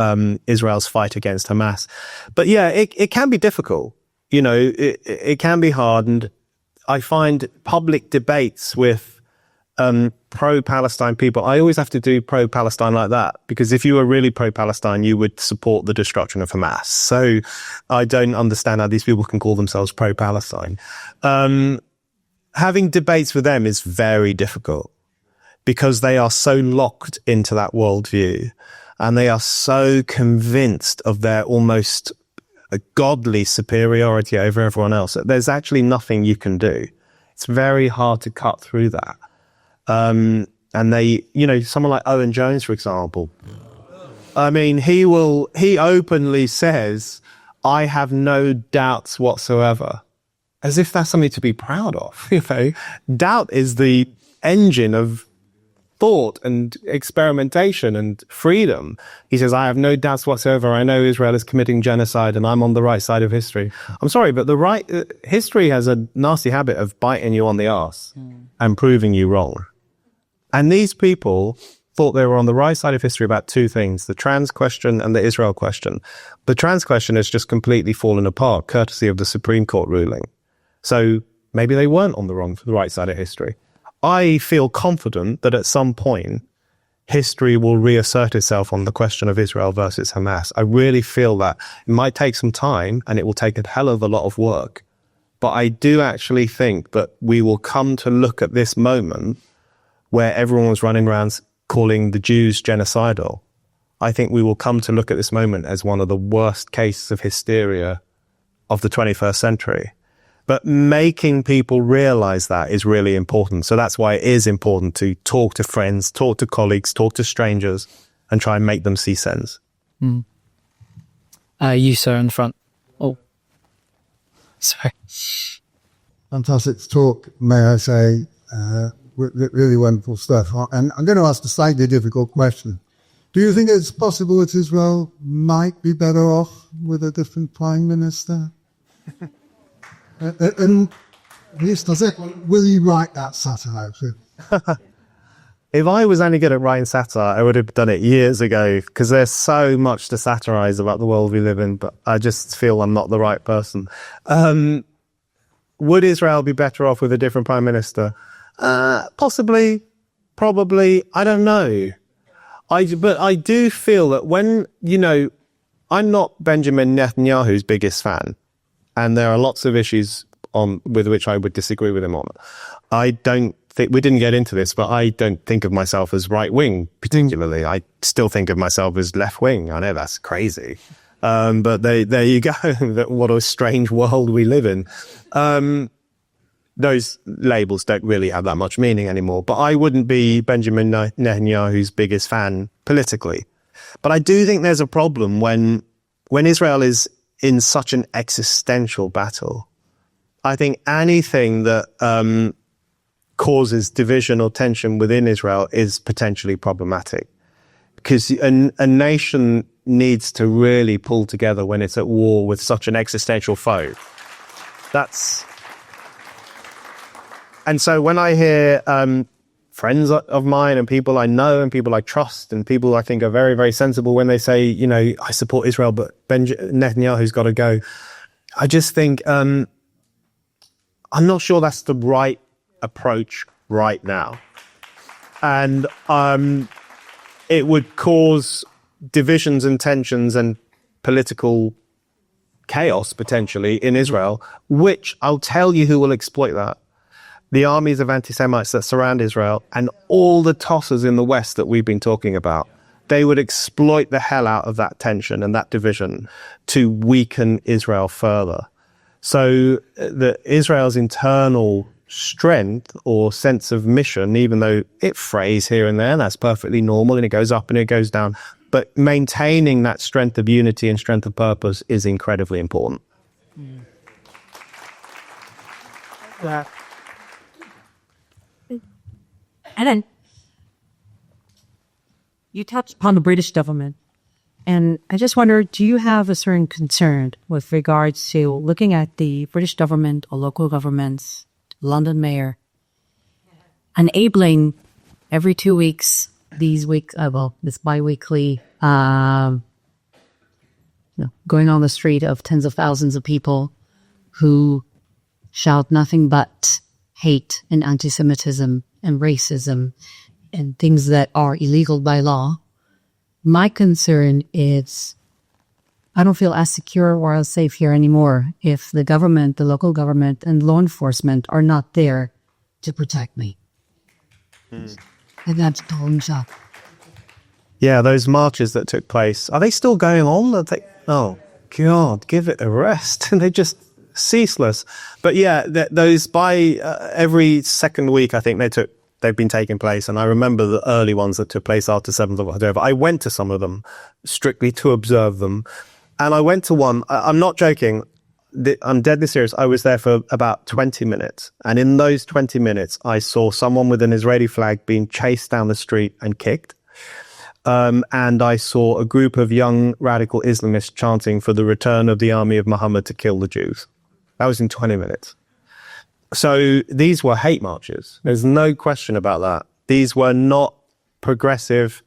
Israel's fight against Hamas. But yeah, it can be difficult. You know, it can be hard, and I find public debates with pro-Palestine people, I always have to do pro-Palestine like that, because if you were really pro-Palestine, you would support the destruction of Hamas. So I don't understand how these people can call themselves pro-Palestine. Having debates with them is very difficult because they are so locked into that worldview and they are so convinced of their almost godly superiority over everyone else. There's actually nothing you can do. It's very hard to cut through that. And they, you know, someone like Owen Jones, for example, I mean, he openly says, I have no doubts whatsoever, as if that's something to be proud of. You know, doubt is the engine of thought and experimentation and freedom. He says, I have no doubts whatsoever. I know Israel is committing genocide and I'm on the right side of history. I'm sorry, but history has a nasty habit of biting you on the arse and proving you wrong. And these people thought they were on the right side of history about two things, the trans question and the Israel question. The trans question has just completely fallen apart, courtesy of the Supreme Court ruling. So maybe they weren't on the right side of history. I feel confident that at some point, history will reassert itself on the question of Israel versus Hamas. I really feel that. It might take some time and it will take a hell of a lot of work. But I do actually think that we will come to look at this moment where everyone was running around calling the Jews genocidal. I think we will come to look at this moment as one of the worst cases of hysteria of the 21st century. But making people realize that is really important. So that's why it is important to talk to friends, talk to colleagues, talk to strangers, and try and make them see sense. You, sir, in front. Oh, sorry. Fantastic talk, may I say. Really wonderful stuff. And I'm going to ask a slightly difficult question. Do you think it's possible that Israel might be better off with a different prime minister? And will you write that satire? If I was only good at writing satire, I would have done it years ago, because there's so much to satirize about the world we live in, but I just feel I'm not the right person. Would Israel be better off with a different prime minister? Possibly, probably, I don't know. But I do feel that when, you know, I'm not Benjamin Netanyahu's biggest fan, and there are lots of issues with which I would disagree with him on. I don't think, we didn't get into this, but I don't think of myself as right-wing particularly. I still think of myself as left-wing. I know that's crazy. But there you go. What a strange world we live in. Those labels don't really have that much meaning anymore. But I wouldn't be Benjamin Netanyahu's biggest fan politically. But I do think there's a problem when Israel is in such an existential battle. I think anything that causes division or tension within Israel is potentially problematic, because a nation needs to really pull together when it's at war with such an existential foe. And so when I hear friends of mine and people I know and people I trust and people I think are very, very sensible when they say, you know, I support Israel, but Netanyahu's got to go, I just think I'm not sure that's the right approach right now. And it would cause divisions and tensions and political chaos potentially in Israel, which I'll tell you who will exploit that. The armies of anti-Semites that surround Israel and all the tossers in the West that we've been talking about. They would exploit the hell out of that tension and that division to weaken Israel further. So Israel's internal strength or sense of mission, even though it frays here and there, and that's perfectly normal, and it goes up and it goes down, But maintaining that strength of unity and strength of purpose is incredibly important. And then you touched upon the British government. And I just wonder, do you have a certain concern with regards to looking at the British government or local governments, London mayor, enabling every 2 weeks, this bi-weekly, going on the street of tens of thousands of people who shout nothing but hate and antisemitism and racism and things that are illegal by law? My concern is I don't feel as secure or as safe here anymore if the government, the local government, and law enforcement are not there to protect me. And that's totally shock. Yeah, those marches that took place, are they still going on? Oh, God, give it a rest. They're just ceaseless. But yeah, those every second week, I think they've been taking place. And I remember the early ones that took place after 7th of October. I went to some of them strictly to observe them. And I went to one, I'm not joking, I'm deadly serious. I was there for about 20 minutes. And in those 20 minutes, I saw someone with an Israeli flag being chased down the street and kicked. And I saw a group of young radical Islamists chanting for the return of the army of Muhammad to kill the Jews. That was in 20 minutes. So these were hate marches. There's no question about that. These were not progressive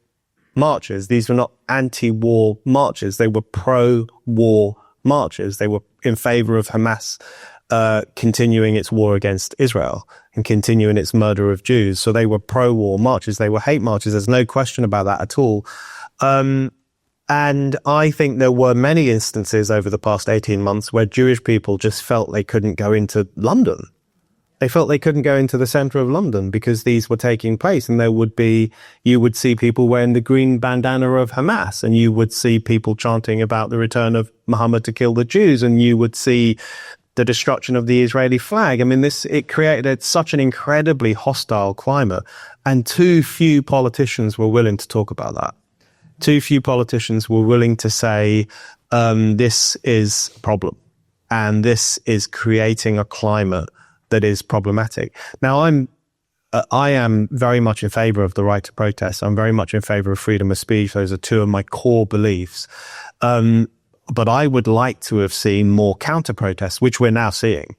marches. These were not anti-war marches. They were pro-war marches. They were in favor of Hamas continuing its war against Israel and continuing its murder of Jews. So they were pro-war marches. They were hate marches. There's no question about that at all. And I think there were many instances over the past 18 months where Jewish people just felt they couldn't go into London. They felt they couldn't go into the center of London because these were taking place, and you would see people wearing the green bandana of Hamas, and you would see people chanting about the return of Muhammad to kill the Jews, and you would see the destruction of the Israeli flag. I mean, it created such an incredibly hostile climate, and too few politicians were willing to talk about that. Too few politicians were willing to say, this is a problem, and this is creating a climate that is problematic. Now, I am very much in favor of the right to protest. I'm very much in favor of freedom of speech. Those are two of my core beliefs. But I would like to have seen more counter-protests, which we're now seeing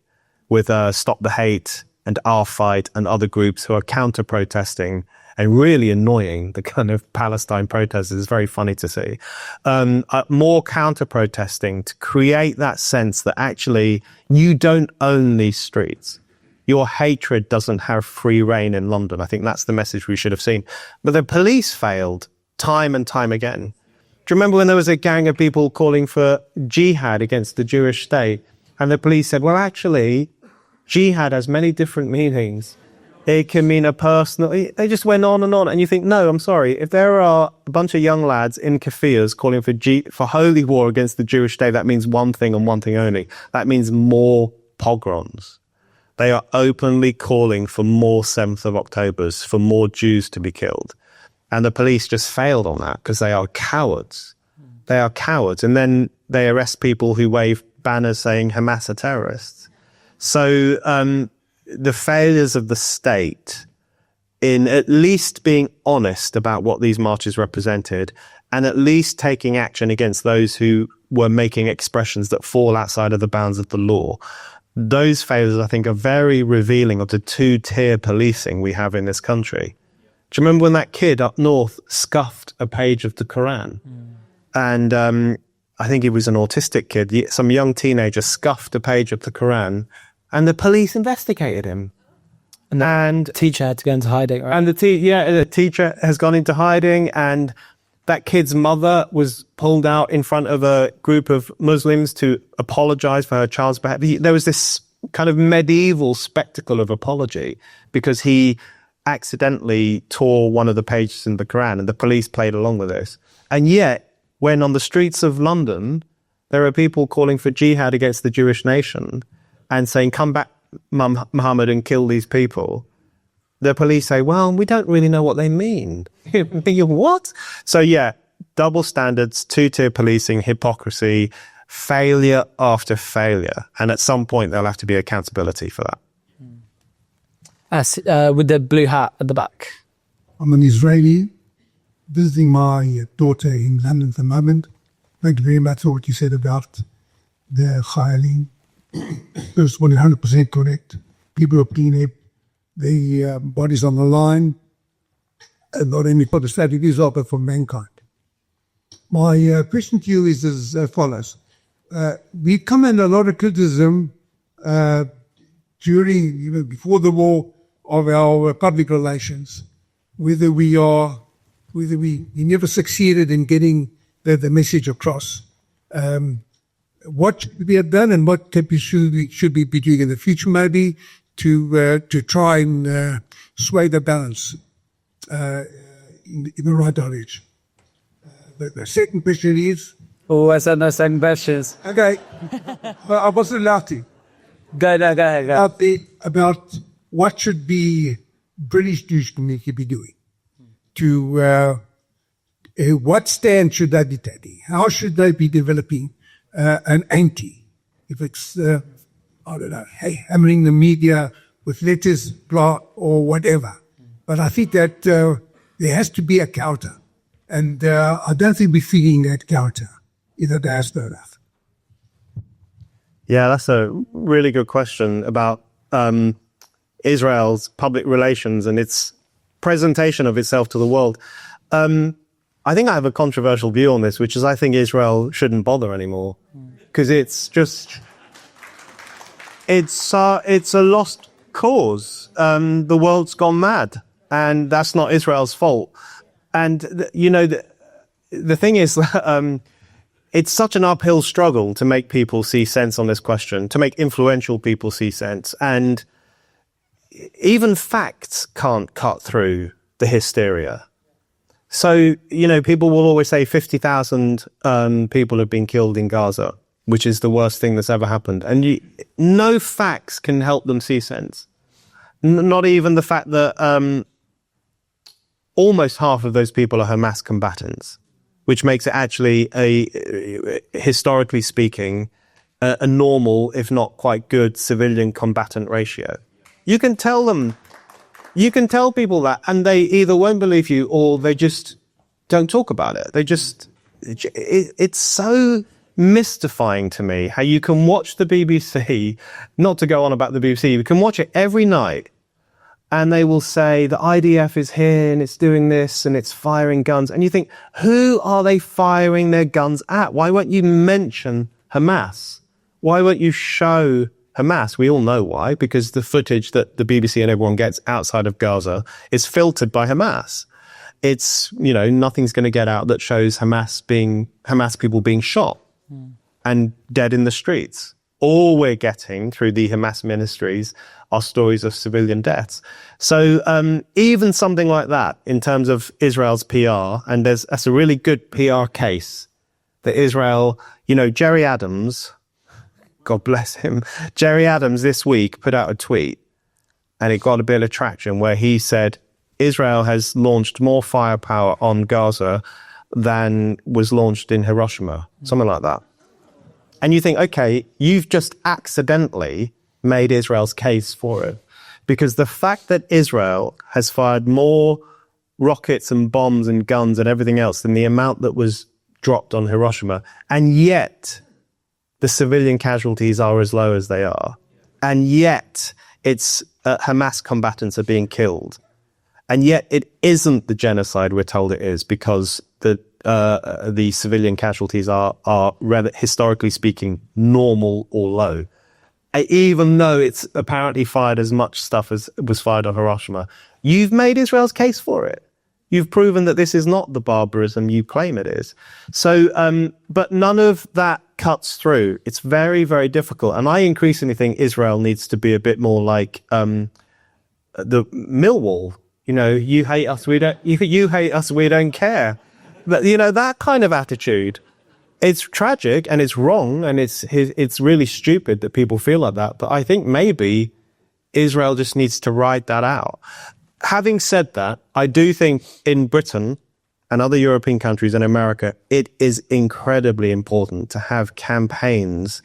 with Stop the Hate and Our Fight and other groups who are counter-protesting and really annoying the kind of Palestine protesters. It's very funny to see. More counter-protesting to create that sense that actually you don't own these streets. Your hatred doesn't have free reign in London. I think that's the message we should have seen. But the police failed time and time again. Do you remember when there was a gang of people calling for jihad against the Jewish state? And the police said, well, actually, jihad has many different meanings. It can mean a personal... They just went on and on. And you think, no, I'm sorry. If there are a bunch of young lads in kafirs calling for holy war against the Jewish state, that means one thing and one thing only. That means more pogroms. They are openly calling for more 7th of Octobers, for more Jews to be killed. And the police just failed on that because they are cowards. They are cowards. And then they arrest people who wave banners saying Hamas are terrorists. So the failures of the state in at least being honest about what these marches represented and at least taking action against those who were making expressions that fall outside of the bounds of the law. Those failures, I think, are very revealing of the two-tier policing we have in this country. Do you remember when that kid up north scuffed a page of the Quran? And I think he was an autistic kid. Some young teenager scuffed a page of the Quran, and the police investigated him. And the teacher had to go into hiding, right? And the teacher has gone into hiding, and that kid's mother was pulled out in front of a group of Muslims to apologize for her child's behavior. There was this kind of medieval spectacle of apology because he accidentally tore one of the pages in the Quran, and the police played along with this. And yet, when on the streets of London, there are people calling for jihad against the Jewish nation and saying, come back, Muhammad, and kill these people, the police say, well, we don't really know what they mean. What? So yeah, double standards, two-tier policing, hypocrisy, failure after failure. And at some point, there'll have to be accountability for that. With the blue hat at the back. I'm an Israeli visiting my daughter in London at the moment. Thank you very much for what you said about the Chayalim. First one, 100% correct. People are putting their bodies on the line, and not only for the state of Israel, but for mankind. My question to you is as follows. We come under a lot of criticism during, before the war, of our public relations, whether we never succeeded in getting the message across. What should we have done, and what should we be doing in the future, maybe, to try and sway the balance in the right direction? The second question is... Oh, I said no second questions. Okay, but I wasn't allowed to. Go ahead. About what should be British Jewish community be doing? To what stand should they be taking? How should they be developing an anti? If it's, I don't know, hammering the media with letters, blah, or whatever. But I think that there has to be a counter. And I don't think we're feeling that counter in the diaspora. Yeah, that's a really good question about Israel's public relations and its presentation of itself to the world. I think I have a controversial view on this, which is I think Israel shouldn't bother anymore, because it's a lost cause. The world's gone mad, and that's not Israel's fault. And the thing is, it's such an uphill struggle to make people see sense on this question, to make influential people see sense. And even facts can't cut through the hysteria. So, people will always say 50,000 people have been killed in Gaza, which is the worst thing that's ever happened. And no facts can help them see sense. Not even the fact that almost half of those people are Hamas combatants, which makes it actually historically speaking, a normal, if not quite good, civilian combatant ratio. You can tell people that, and they either won't believe you or they just don't talk about it. It's so mystifying to me how you can watch the BBC, not to go on about the BBC, you can watch it every night, and they will say the IDF is here and it's doing this and it's firing guns. And you think, who are they firing their guns at? Why won't you mention Hamas? Why won't you show Hamas? We all know why, because the footage that the BBC and everyone gets outside of Gaza is filtered by Hamas. It's, nothing's going to get out that shows Hamas people being shot and dead in the streets. All we're getting through the Hamas ministries are stories of civilian deaths. So even something like that, in terms of Israel's PR, and that's a really good PR case that Israel, Jerry Adams, God bless him, Jerry Adams this week put out a tweet, and it got a bit of traction where he said Israel has launched more firepower on Gaza than was launched in Hiroshima, something like that. And you think, okay, you've just accidentally made Israel's case for it. Because the fact that Israel has fired more rockets and bombs and guns and everything else than the amount that was dropped on Hiroshima, and yet the civilian casualties are as low as they are, and yet it's Hamas combatants are being killed, and yet it isn't the genocide we're told it is, because the civilian casualties are rather, historically speaking, normal or low. Even though it's apparently fired as much stuff as was fired on Hiroshima, you've made Israel's case for it. You've proven that this is not the barbarism you claim it is. So, but none of that cuts through. It's very, very difficult. And I increasingly think Israel needs to be a bit more like the Millwall. You hate us, we don't. You hate us, we don't care. But that kind of attitude. It's tragic and it's wrong and it's really stupid that people feel like that. But I think maybe Israel just needs to ride that out. Having said that, I do think in Britain and other European countries and America, it is incredibly important to have campaigns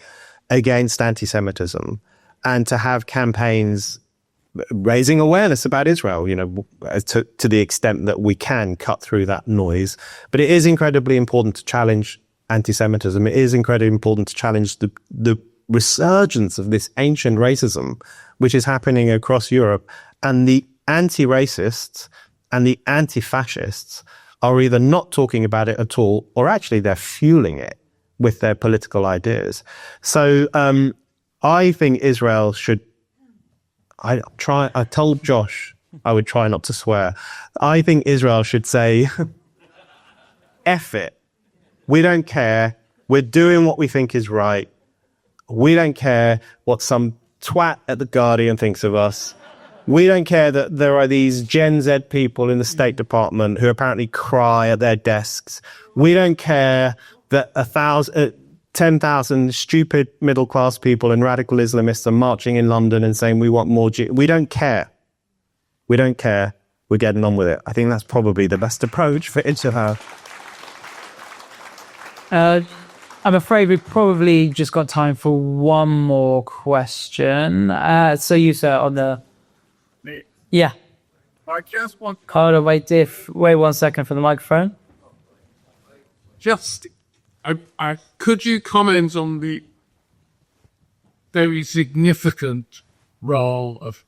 against anti-Semitism and to have campaigns raising awareness about Israel, to the extent that we can cut through that noise. But it is incredibly important to challenge anti-Semitism. It is incredibly important to challenge the resurgence of this ancient racism, which is happening across Europe. And the anti-racists and the anti-fascists are either not talking about it at all, or actually they're fueling it with their political ideas. So I think Israel should, I told Josh I would try not to swear. I think Israel should say, F it. We don't care. We're doing what we think is right. We don't care what some twat at The Guardian thinks of us. We don't care that there are these Gen Z people in the State Department who apparently cry at their desks. We don't care that 10,000 stupid middle-class people and radical Islamists are marching in London and saying we want more We don't care. We don't care. We're getting on with it. I think that's probably the best approach for Israel. I'm afraid we've probably just got time for one more question. So you, sir, on the... Me. Yeah. I just want Hold on, wait 1 second for the microphone. could you comment on the very significant role of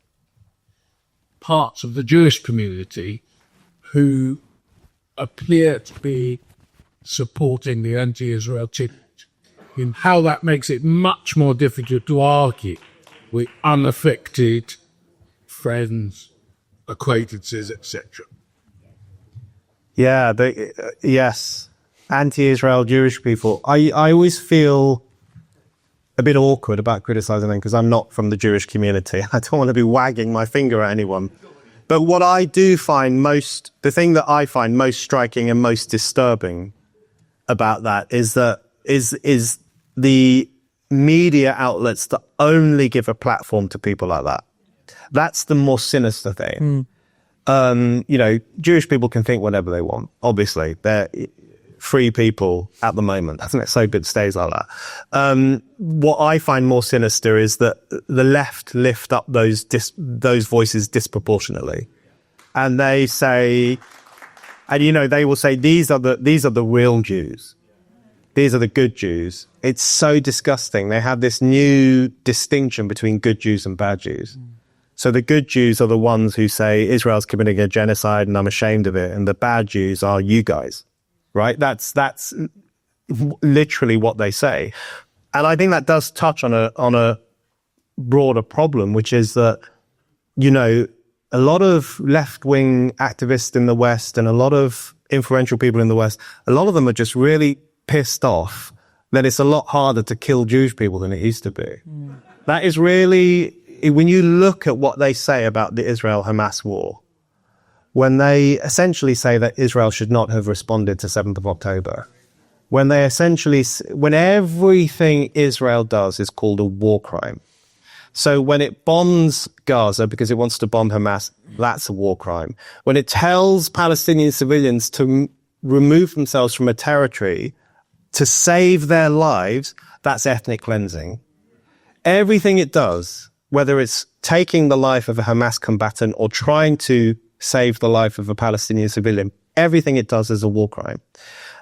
parts of the Jewish community who appear to be supporting the anti-Israel ticket, in how that makes it much more difficult to argue with unaffected friends, acquaintances, etc. Yeah, yes, anti-Israel Jewish people. I always feel a bit awkward about criticizing them because I'm not from the Jewish community. I don't want to be wagging my finger at anyone. But what I do find the thing that I find most striking and most disturbing about that is the media outlets that only give a platform to people like that. That's the more sinister thing. Jewish people can think whatever they want. Obviously, they're free people at the moment. Isn't it so good stays like that? What I find more sinister is that the left lift up those voices disproportionately, and they say, they will say these are the real Jews. These are the good Jews. It's so disgusting. They have this new distinction between good Jews and bad Jews. So the good Jews are the ones who say Israel's committing a genocide and I'm ashamed of it. And the bad Jews are you guys, right? That's literally what they say. And I think that does touch on a broader problem, which is that, a lot of left-wing activists in the West and a lot of influential people in the West, a lot of them are just really pissed off that it's a lot harder to kill Jewish people than it used to be. That is really, when you look at what they say about the Israel-Hamas war, when they essentially say that Israel should not have responded to 7th of October, when everything Israel does is called a war crime. So when it bombs Gaza because it wants to bomb Hamas, that's a war crime. When it tells Palestinian civilians to remove themselves from a territory to save their lives, that's ethnic cleansing. Everything it does, whether it's taking the life of a Hamas combatant or trying to save the life of a Palestinian civilian, everything it does is a war crime.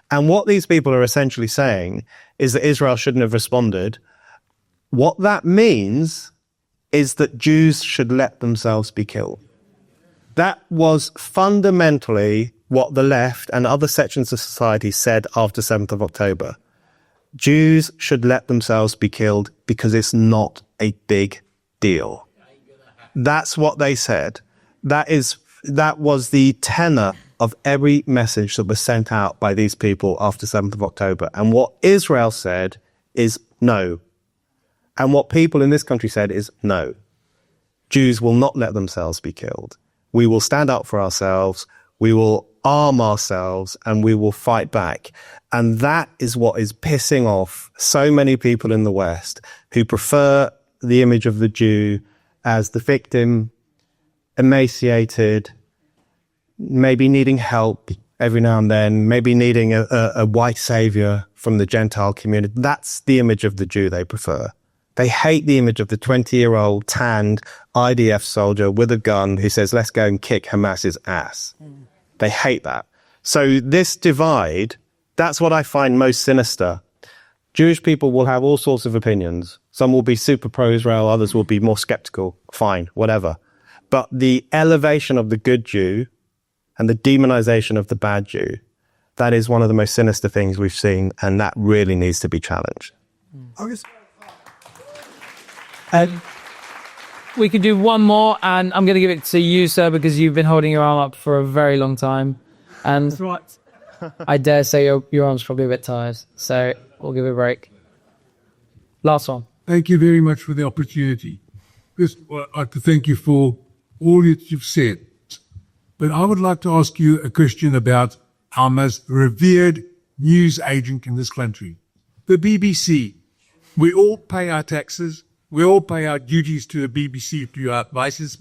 And what these people are essentially saying is that Israel shouldn't have responded. What that means is that Jews should let themselves be killed. That was fundamentally what the left and other sections of society said after 7th of October. Jews should let themselves be killed because it's not a big deal. That's what they said. That was the tenor of every message that was sent out by these people after 7th of October. And what Israel said is no. And what people in this country said is no. Jews will not let themselves be killed. We will stand up for ourselves. We will arm ourselves and we will fight back. And that is what is pissing off so many people in the West who prefer the image of the Jew as the victim, emaciated, maybe needing help, every now and then, maybe needing a white savior from the Gentile community. That's the image of the Jew they prefer. They hate the image of the 20-year-old tanned IDF soldier with a gun who says, let's go and kick Hamas's ass. They hate that. So this divide, that's what I find most sinister. Jewish people will have all sorts of opinions. Some will be super pro-Israel, others will be more skeptical. Fine, whatever. But the elevation of the good Jew and the demonization of the bad Jew, that is one of the most sinister things we've seen, and that really needs to be challenged. We could do one more, and I'm going to give it to you, sir, because you've been holding your arm up for a very long time. And that's right. I dare say your arm's probably a bit tired, so we'll give it a break. Last one. Thank you very much for the opportunity. First, I'd like to thank you for all that you've said. But I would like to ask you a question about our most revered news agent in this country, the BBC. We all pay our taxes. We all pay our duties to the BBC, to our advices.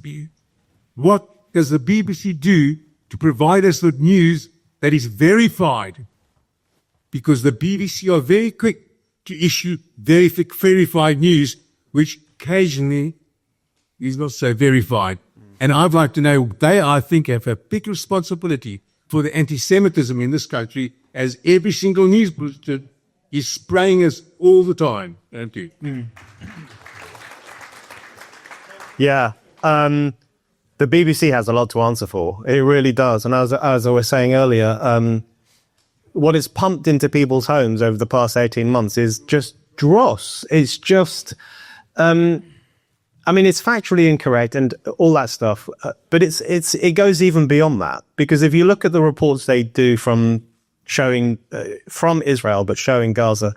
What does the BBC do to provide us with news that is verified? Because the BBC are very quick to issue verified news, which occasionally is not so verified. And I'd like to know, they, I think, have a big responsibility for the anti-Semitism in this country, as every single news bulletin is spraying us all the time. Thank you. Yeah. The BBC has a lot to answer for. It really does. And as I was saying earlier, what is pumped into people's homes over the past 18 months is just dross. It's just, it's factually incorrect and all that stuff. But it goes even beyond that, because if you look at the reports they do from Israel, but showing Gaza,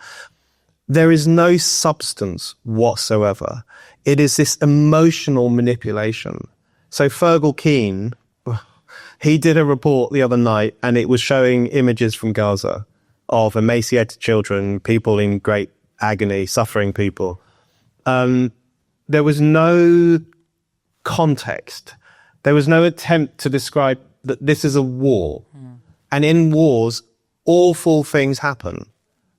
there is no substance whatsoever. It is this emotional manipulation. So Fergal Keane, he did a report the other night, and it was showing images from Gaza of emaciated children, people in great agony, suffering people. There was no context. There was no attempt to describe that this is a war. And in wars, awful things happen.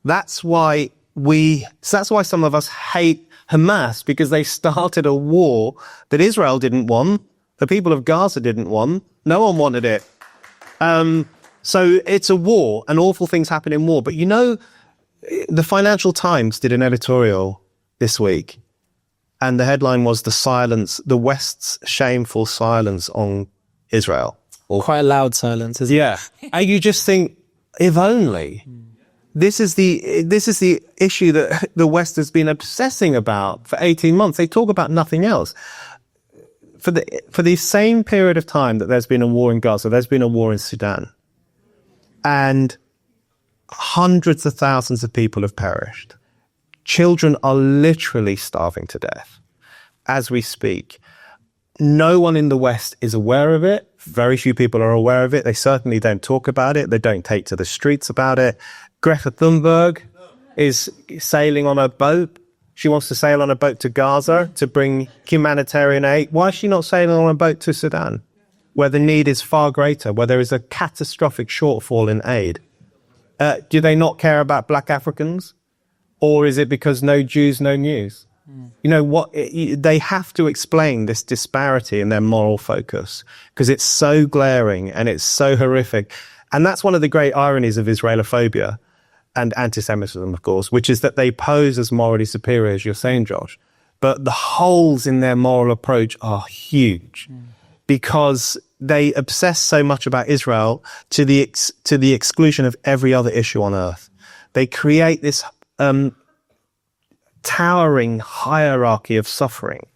That's why some of us hate Hamas, because they started a war that Israel didn't want. The people of Gaza didn't want. No one wanted it. So it's a war, and awful things happen in war. But the Financial Times did an editorial this week, and the headline was the West's shameful silence on Israel. Quite a loud silence, isn't it? Yeah. And you just think, if only. This is the issue that the West has been obsessing about for 18 months. They talk about nothing else. For the same period of time that there's been a war in Gaza, there's been a war in Sudan. And hundreds of thousands of people have perished. Children are literally starving to death as we speak. No one in the West is aware of it. Very few people are aware of it. They certainly don't talk about it. They don't take to the streets about it. Greta Thunberg is sailing on a boat. She wants to sail on a boat to Gaza to bring humanitarian aid. Why is she not sailing on a boat to Sudan, where the need is far greater, where there is a catastrophic shortfall in aid? Do they not care about black Africans? Or is it because no Jews, no news? They have to explain this disparity in their moral focus, because it's so glaring and it's so horrific. And that's one of the great ironies of Israelophobia and anti-Semitism, of course, which is that they pose as morally superior, as you're saying, Josh. But the holes in their moral approach are huge, because they obsess so much about Israel to the exclusion of every other issue on earth. They create this towering hierarchy of suffering,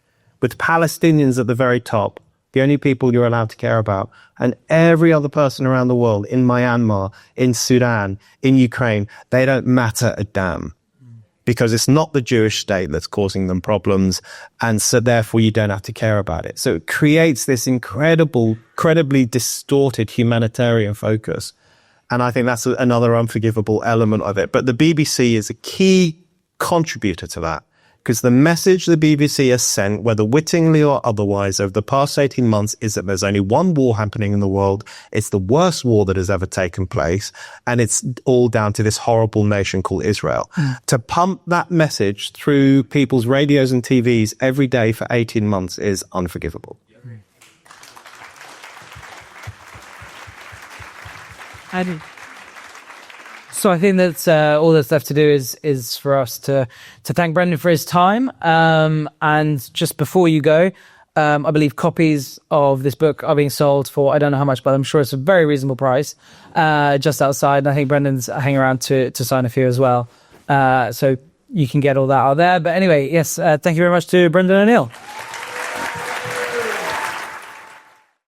with Palestinians at the very top, the only people you're allowed to care about, and every other person around the world, in Myanmar, in Sudan, in Ukraine, they don't matter a damn, because it's not the Jewish state that's causing them problems, and so therefore you don't have to care about it. So it creates this incredibly distorted humanitarian focus, and I think that's another unforgivable element of it. But the BBC is a key contributor to that, Because the message the BBC has sent, whether wittingly or otherwise, over the past 18 months is that there's only one war happening in the world. It's the worst war that has ever taken place. And it's all down to this horrible nation called Israel. To pump that message through people's radios and TVs every day for 18 months is unforgivable. So I think that's all that's left to do is for us to thank Brendan for his time. And just before you go, I believe copies of this book are being sold for, I don't know how much, but I'm sure it's a very reasonable price, just outside. And I think Brendan's hanging around to sign a few as well. So you can get all that out there. But anyway, yes, thank you very much to Brendan and Neil.